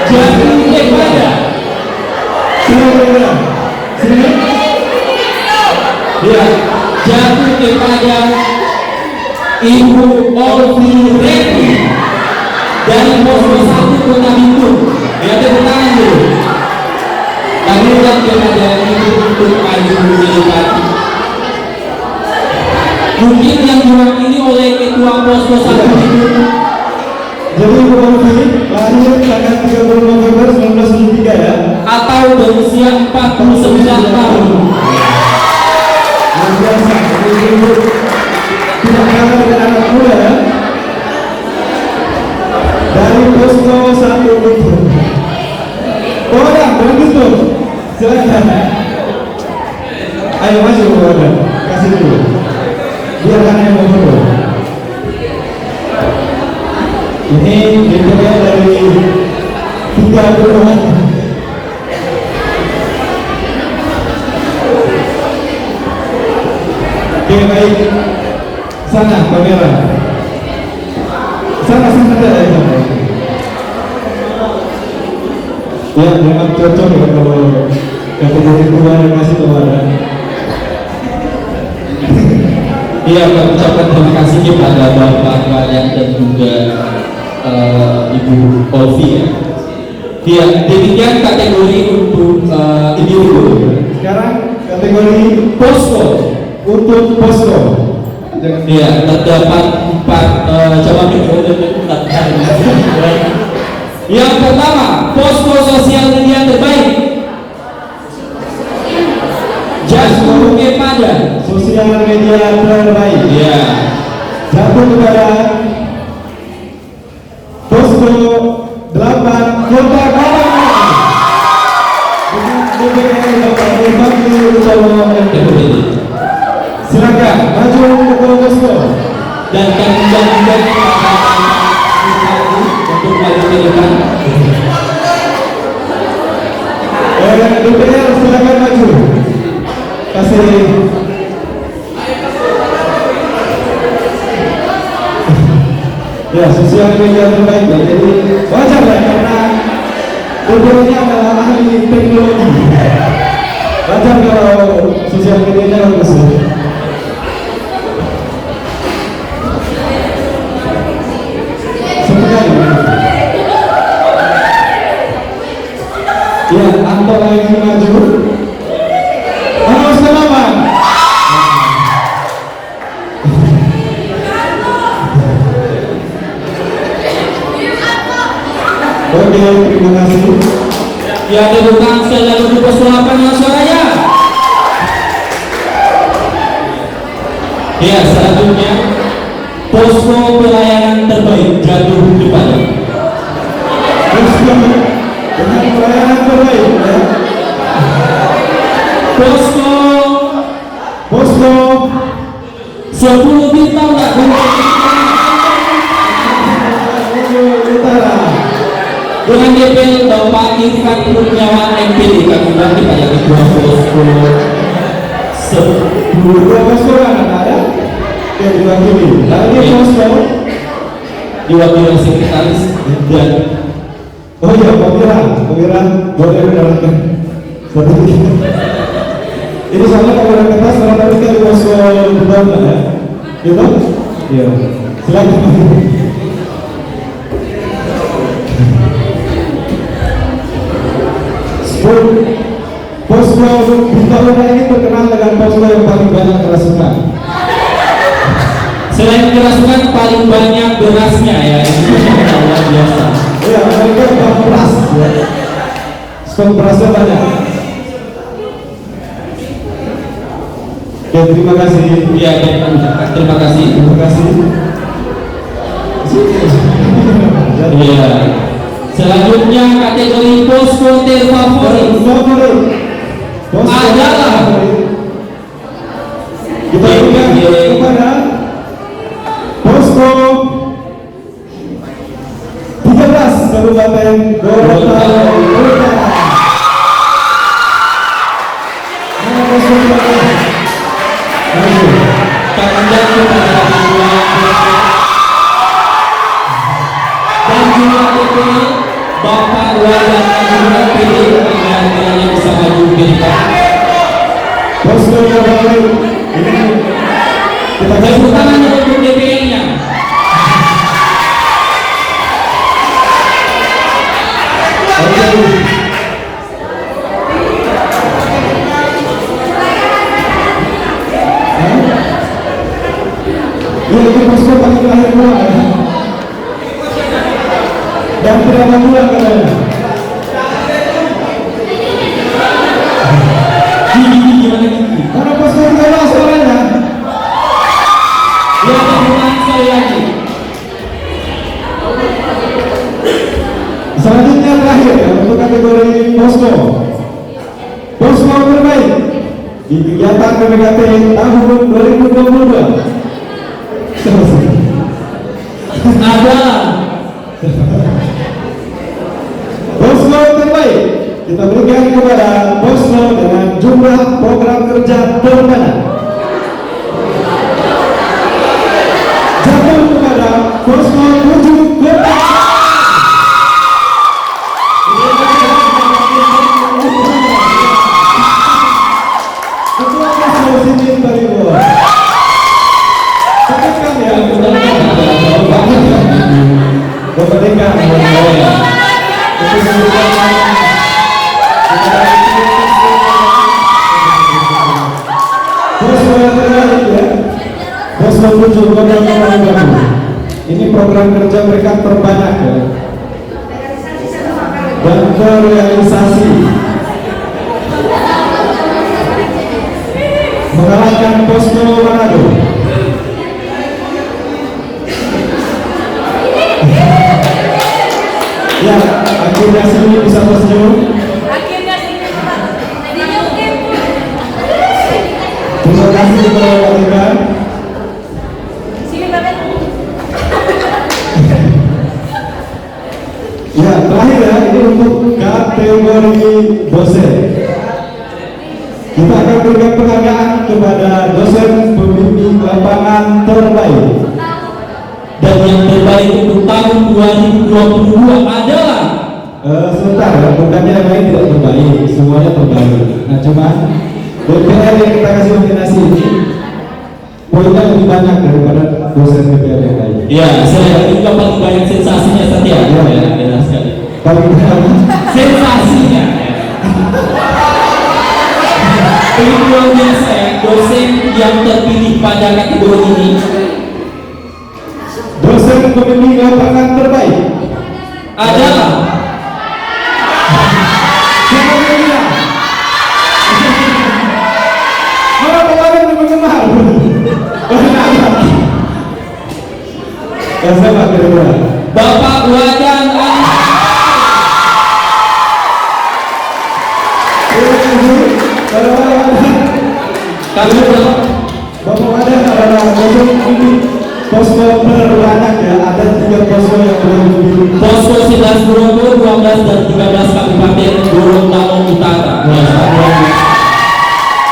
[SPEAKER 2] jatuh kepada ya, jatuh kepada Ibu Olvi Reti dari Posko 1 Kota Bintung. memberikan kepada itu untuk maju menjadi. Mungkin yang diwakili oleh ketua posko 1 itu.
[SPEAKER 7] Jadi Bapak Menteri lahir tanggal 30 November 1973 ya.
[SPEAKER 2] Atau berusia 49 tahun.
[SPEAKER 7] Luar biasa. Ini tidak kalah dengan anak muda ya. Dari posko 1 itu. Oh ya, begitu. Silakan. Ayo maju kepada kasih dulu. Biarkan yang foto. Ini DPR dari 3 golongan. Oke baik. Sana kamera. Sana ada ya. Ya, memang cocok ya kalau kategori kedua yang kasih kepada.
[SPEAKER 2] Iya, kami ucapkan terima kasih kepada Bapak Wayan dan juga Ibu Olvi ya. Iya, demikian kategori untuk individu.
[SPEAKER 7] Sekarang kategori
[SPEAKER 2] Posko.
[SPEAKER 7] untuk posko.
[SPEAKER 2] Iya, terdapat 4 cabang Yang pertama, posko sosial media terbaik. Jatuh kepada
[SPEAKER 7] Sosial media terbaik.
[SPEAKER 2] ya
[SPEAKER 7] Jatuh kepada posko 8 Kota Padang. Dengan DPR Bapak Bupati Utama
[SPEAKER 2] Deputi.
[SPEAKER 7] Silakan maju ke posko.
[SPEAKER 2] Dan kami juga untuk maju ke depan.
[SPEAKER 7] DPR silakan maju. Kasih. Ya, sosial media terbaik ya. Jadi wajar ya karena DPR-nya adalah ahli teknologi. Wajar kalau sosial medianya bagus. Sekali. Ya, Anto lagi maju. Halo, selamat. Oke, terima kasih.
[SPEAKER 2] Ya, temukan sekali lagi untuk posko 8 yang suaranya. Ya, selanjutnya posko pelayanan terbaik jatuh kepada
[SPEAKER 7] Posko dengan pelayanan terbaik ya.
[SPEAKER 2] posko 10 bintang tak
[SPEAKER 7] Utara.
[SPEAKER 2] dengan DP Bapak Irfan Kurniawan MPD. Kami berarti pada ketua posko 10.
[SPEAKER 7] Dua posko kan ada yang diwakili. Lagi posko.
[SPEAKER 2] Diwakili sekretaris dan
[SPEAKER 7] Oh iya, pemirsa boleh mendengarkan. Ini soalnya pemirsa kertas kalau tadi kan di posko pertama ya, gitu? Iya. Silakan. Posko Bintang ini terkenal dengan posko yang paling banyak kerasukan.
[SPEAKER 2] selain kerasukan paling banyak berasnya ya. Ini luar biasa.
[SPEAKER 7] Iya, mereka banyak beras. Ya. Stok berasnya banyak. Oke, terima kasih.
[SPEAKER 2] Ya, terima kasih.
[SPEAKER 7] Terima kasih.
[SPEAKER 2] Ya. Selanjutnya kategori posko terfavorit adalah
[SPEAKER 7] kita berikan kepada posko 13 Kabupaten Gorontalo Utara. Nama posko 13.
[SPEAKER 2] kandidat kepada dan juga DPD Bapak Wayan dan PD agar kiranya bisa maju ke depan.
[SPEAKER 7] Posko yang baru ini kita
[SPEAKER 2] Tepuk tangan untuk DPD-nya.
[SPEAKER 7] dan tidak mau pulang katanya.
[SPEAKER 2] Gimana gini?
[SPEAKER 7] Mana posko kita suaranya?
[SPEAKER 2] Ya, pertanyaan sekali lagi.
[SPEAKER 7] Selanjutnya terakhir ya, untuk kategori posko. Posko terbaik di kegiatan PPKT tahun 2022
[SPEAKER 2] Ada.
[SPEAKER 7] posko terbaik kita berikan kepada posko dengan jumlah program kerja terbanyak. Jatuh kepada posko 7 kota. Ketua posko sini dari bawah. Tekan ya, Bapak Dekan. Posko yang terbaik ya, posko 7 kota Baru. Ini program kerja mereka terbanyak ya, dan terrealisasi, mengalahkan posko Manado. Ya, akhirnya sini bisa tersenyum. Terima kasih kepada Pak Dekan. Ya, terakhir ya, ini untuk kategori dosen. Kita akan berikan penghargaan kepada dosen pembimbing lapangan terbaik.
[SPEAKER 2] Dan yang terbaik untuk tahun 2022 adalah
[SPEAKER 7] Sebentar ya, bukannya yang lain tidak terbaik, semuanya terbaik. Nah, cuman DPR yang kita kasih nominasi ini poinnya lebih banyak daripada dosen DPR yang lain.
[SPEAKER 2] ya, saya juga paling banyak sensasinya Satya.
[SPEAKER 7] Ya.
[SPEAKER 2] Benar sekali.
[SPEAKER 7] Paling banyak.
[SPEAKER 2] Sensasinya. Ini luar biasa ya, dosen yang terpilih pada kategori ini
[SPEAKER 7] Dosen pembimbing lapangan terbaik
[SPEAKER 2] adalah
[SPEAKER 7] siapa yang bilang? Mana kemarin yang mengemar? Ya siapa kira-kira?
[SPEAKER 2] Bapak Wajan kami adalah
[SPEAKER 7] Bapak ada adalah dosen pembimbing posko terbanyak ya, ada 3 posko yang boleh dibimbing.
[SPEAKER 2] Posko 11 Bromo, 12 dan 13 Kabupaten Gorontalo Utara.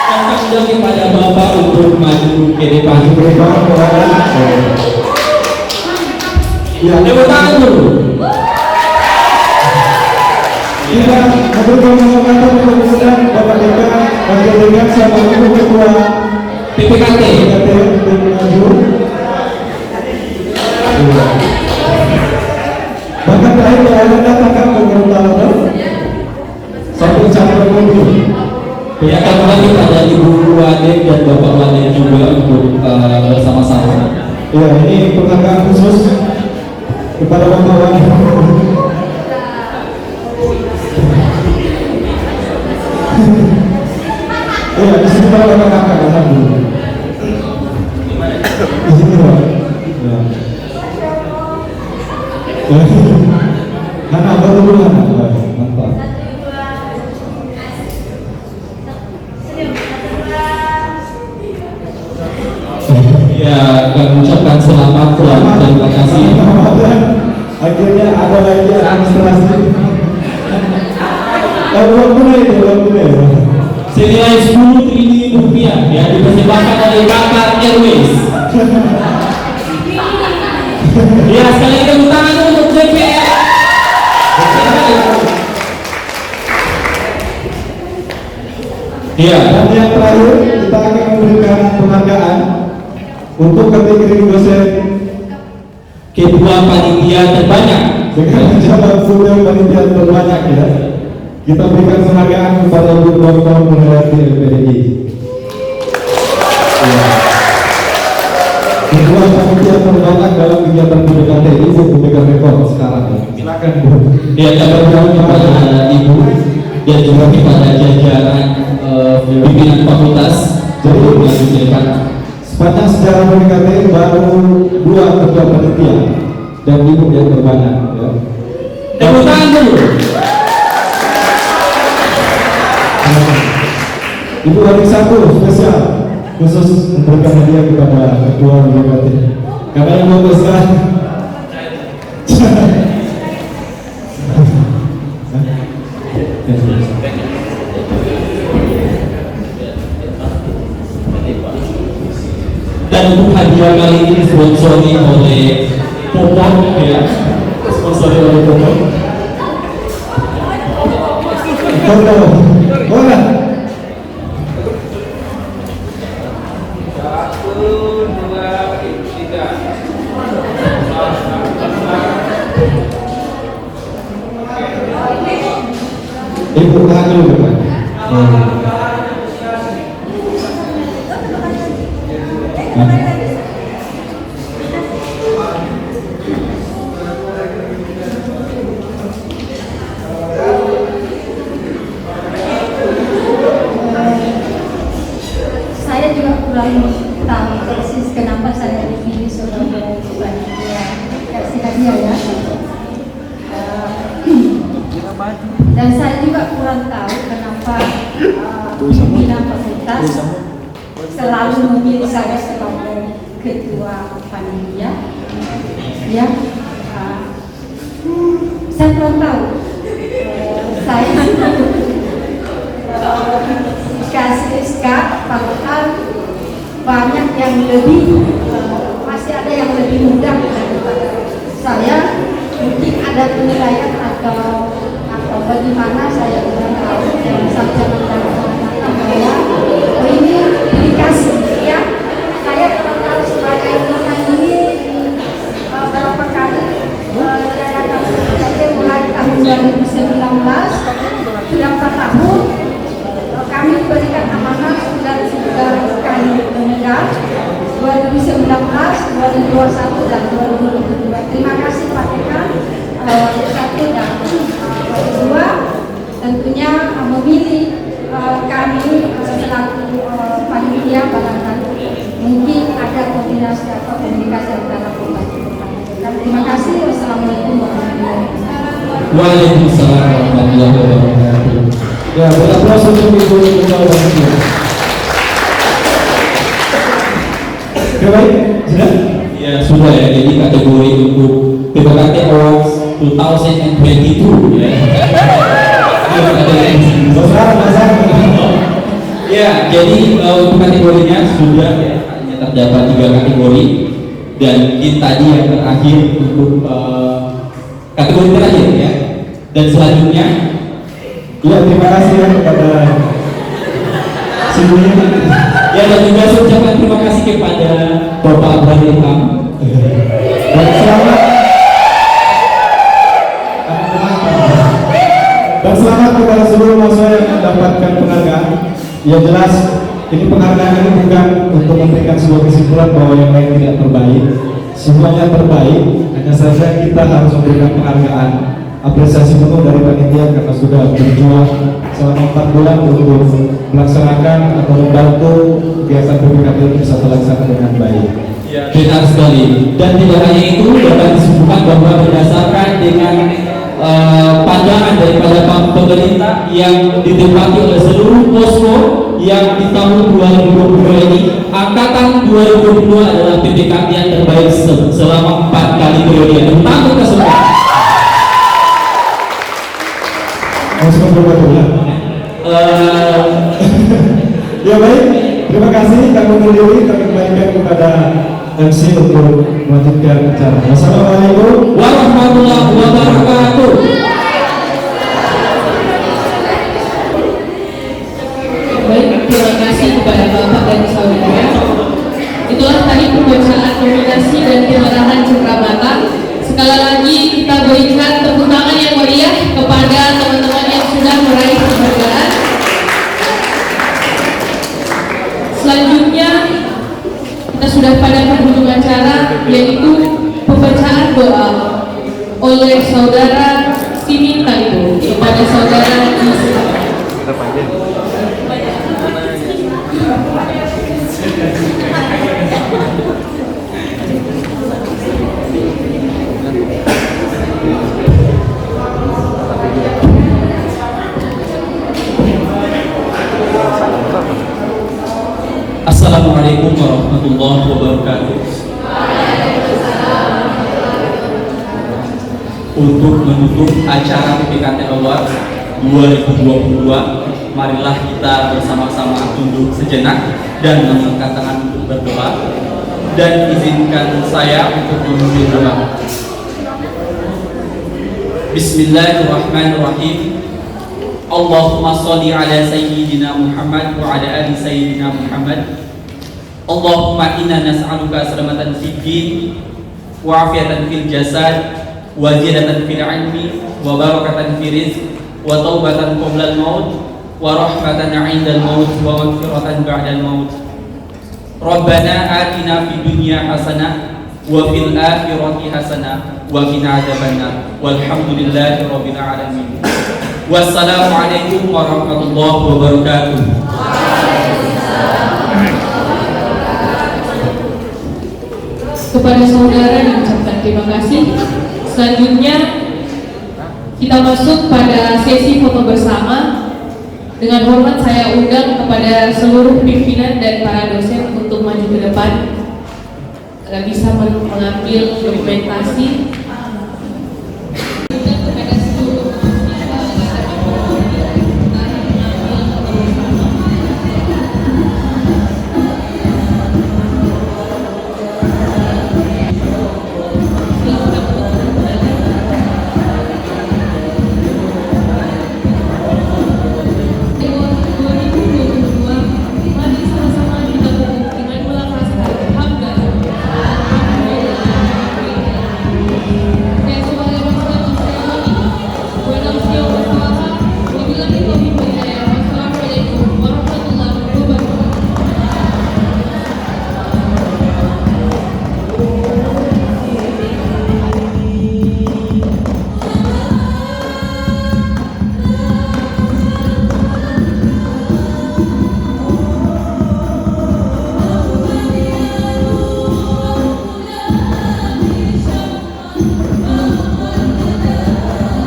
[SPEAKER 2] Akan lagi pada Bapak untuk maju ke depan.
[SPEAKER 7] Ya,
[SPEAKER 2] Tepuk tangan dulu.
[SPEAKER 7] kita memberikan kesempatan untuk mengundang Bapak Dekan, Wakil Dekan sama Ibu Ketua
[SPEAKER 2] PPKT.
[SPEAKER 7] PPKT untuk maju. Bahkan terakhir yang datang ke Gorontalo satu campur mobil.
[SPEAKER 2] Ya, kami lagi pada Ibu Waden dan Bapak Waden juga untuk bersama-sama.
[SPEAKER 7] Ya, ini penghargaan khusus kepada Bapak Waden. Ya, di sini Bapak kakak alhamdulillah. Di sini Pak. Ya. Anak baru dulu anak. Mantap.
[SPEAKER 2] Ya, kami ucapkan selamat dan terima kasih.
[SPEAKER 7] Akhirnya ada lagi administrasi. Uang tunai itu, uang tunai.
[SPEAKER 2] Senilai 10 triliun rupiah ya dipersembahkan oleh Qatar Airways. Ya, sekali lagi tepuk tangan untuk DPR. Ya,
[SPEAKER 7] Dan yang terakhir kita akan memberikan penghargaan untuk kategori dosen
[SPEAKER 2] ketua panitia terbanyak.
[SPEAKER 7] dengan menjabat sudah panitia terbanyak ya. Kita berikan penghargaan kepada Ibu Dr. Nurhayati LPDI. Ya. Ketua panitia terbanyak dalam kegiatan PPKT ini memberikan rekor sekarang ya. Silakan Bu.
[SPEAKER 2] Ya, kabar baik kepada Ibu dan juga kepada jajaran pimpinan fakultas. Jadi melanjutkan.
[SPEAKER 7] Sepanjang sejarah PPKT baru 2 ketua panitia dan Ibu yang berbanyak. Ya.
[SPEAKER 2] Tepuk tangan dulu.
[SPEAKER 7] Ibu hari satu spesial khusus memberikan hadiah kepada ketua PPKT. Karena yang mau besar.
[SPEAKER 2] Dan untuk hadiah kali ini disponsori oleh Popon, ya, sponsori oleh Popon.
[SPEAKER 7] Boleh. Ibu tahan dulu Pak.
[SPEAKER 4] Saya juga kurang tahu persis kenapa saya dipilih sebagai panitia kasih hadiah ya. Dan saya juga kurang tahu kenapa pimpinan fakultas selalu memilih saya sebagai ketua panitia. Ya, saya kurang tahu. Saya kasih SK padahal banyak yang lebih masih ada yang lebih mudah daripada saya. Mungkin ada penilaian atau bagaimana saya kurang tahu. Jangan sampai mengatakan bahwa ini dikasih ya. Saya kurang tahu sebagai orang ini berapa kali saya mulai tahun 2019 sudah 4 tahun. Kami berikan amanah sudah kali meninggal 2019, 2021 dan 2022. Terima kasih Pak Dekan, satu dan kedua tentunya memilih kami selaku panitia barangkali mungkin ada koordinasi atau komunikasi antara pembantu. Terima kasih. Wassalamualaikum warahmatullahi wabarakatuh.
[SPEAKER 2] Waalaikumsalam warahmatullahi wabarakatuh.
[SPEAKER 7] Ya, berapa untuk Ibu ketua panitia. Oke baik, sudah?
[SPEAKER 2] Ya sudah ya, jadi kategori untuk PPKT Awards 2022 ya. Ya, jadi untuk kategorinya sudah ya, hanya terdapat 3 kategori dan tadi yang terakhir untuk kategori terakhir ya. Dan selanjutnya
[SPEAKER 7] ya, terima kasih ya kepada semuanya.
[SPEAKER 2] ya, dan juga saya ucapkan terima kasih kepada Bapak Abraham
[SPEAKER 7] dan selamat kepada seluruh mahasiswa yang mendapatkan penghargaan. Yang jelas ini penghargaan ini bukan untuk memberikan sebuah kesimpulan bahwa yang lain tidak terbaik. Semuanya terbaik, hanya saja kita harus memberikan penghargaan apresiasi penuh dari panitia karena sudah berjuang selama 4 bulan untuk melaksanakan atau membantu kegiatan PPKT itu bisa terlaksana dengan baik.
[SPEAKER 2] Ya, benar sekali. Dan tidak hanya itu, dapat disebutkan bahwa berdasarkan dengan pandangan daripada pemerintah yang ditempati oleh seluruh posko yang di tahun 2022 ini, angkatan 2022 adalah PPKT yang terbaik selama 4 kali periode. Tentang kita semua.
[SPEAKER 7] Ya baik, terima kasih. Kami berdiri, kami kembalikan kepada MC untuk melanjutkan acara. Wassalamualaikum
[SPEAKER 2] warahmatullahi wabarakatuh.
[SPEAKER 1] Baik, terima kasih kepada Bapak dan Saudara. Itulah tadi pembacaan nominasi dan penyerahan cakrawala. Sekali lagi kita berikan tepuk tangan yang meriah kepada teman-teman yang sudah meraih penghargaan. Selanjutnya kita sudah pada penghujung acara, yaitu pembacaan doa oleh saudara
[SPEAKER 8] Assalamualaikum warahmatullahi wabarakatuh. Untuk menutup acara PPKT Award 2022, marilah kita bersama-sama tunduk sejenak dan mengangkat tangan untuk berdoa. Dan izinkan saya untuk memimpin doa. Bismillahirrahmanirrahim. Allahumma sholli ala sayyidina Muhammad wa ala ali sayyidina Muhammad. Allahumma inna nas'aluka salamatan fid din wa afiatan fil jasad wa ziyadatan fil ilmi wa barakatan fil rizq wa taubatan qabla al maut wa rahmatan 'inda al maut wa maghfiratan ba'da al maut. Rabbana atina fid dunya hasanah wa fil akhirati hasanah wa qina adzabannar. Walhamdulillahi rabbil alamin. Wassalamualaikum warahmatullahi wabarakatuh.
[SPEAKER 1] Kepada saudara diucapkan terima kasih. Selanjutnya kita masuk pada sesi foto bersama. Dengan hormat saya undang kepada seluruh pimpinan dan para dosen untuk maju ke depan agar bisa mengambil dokumentasi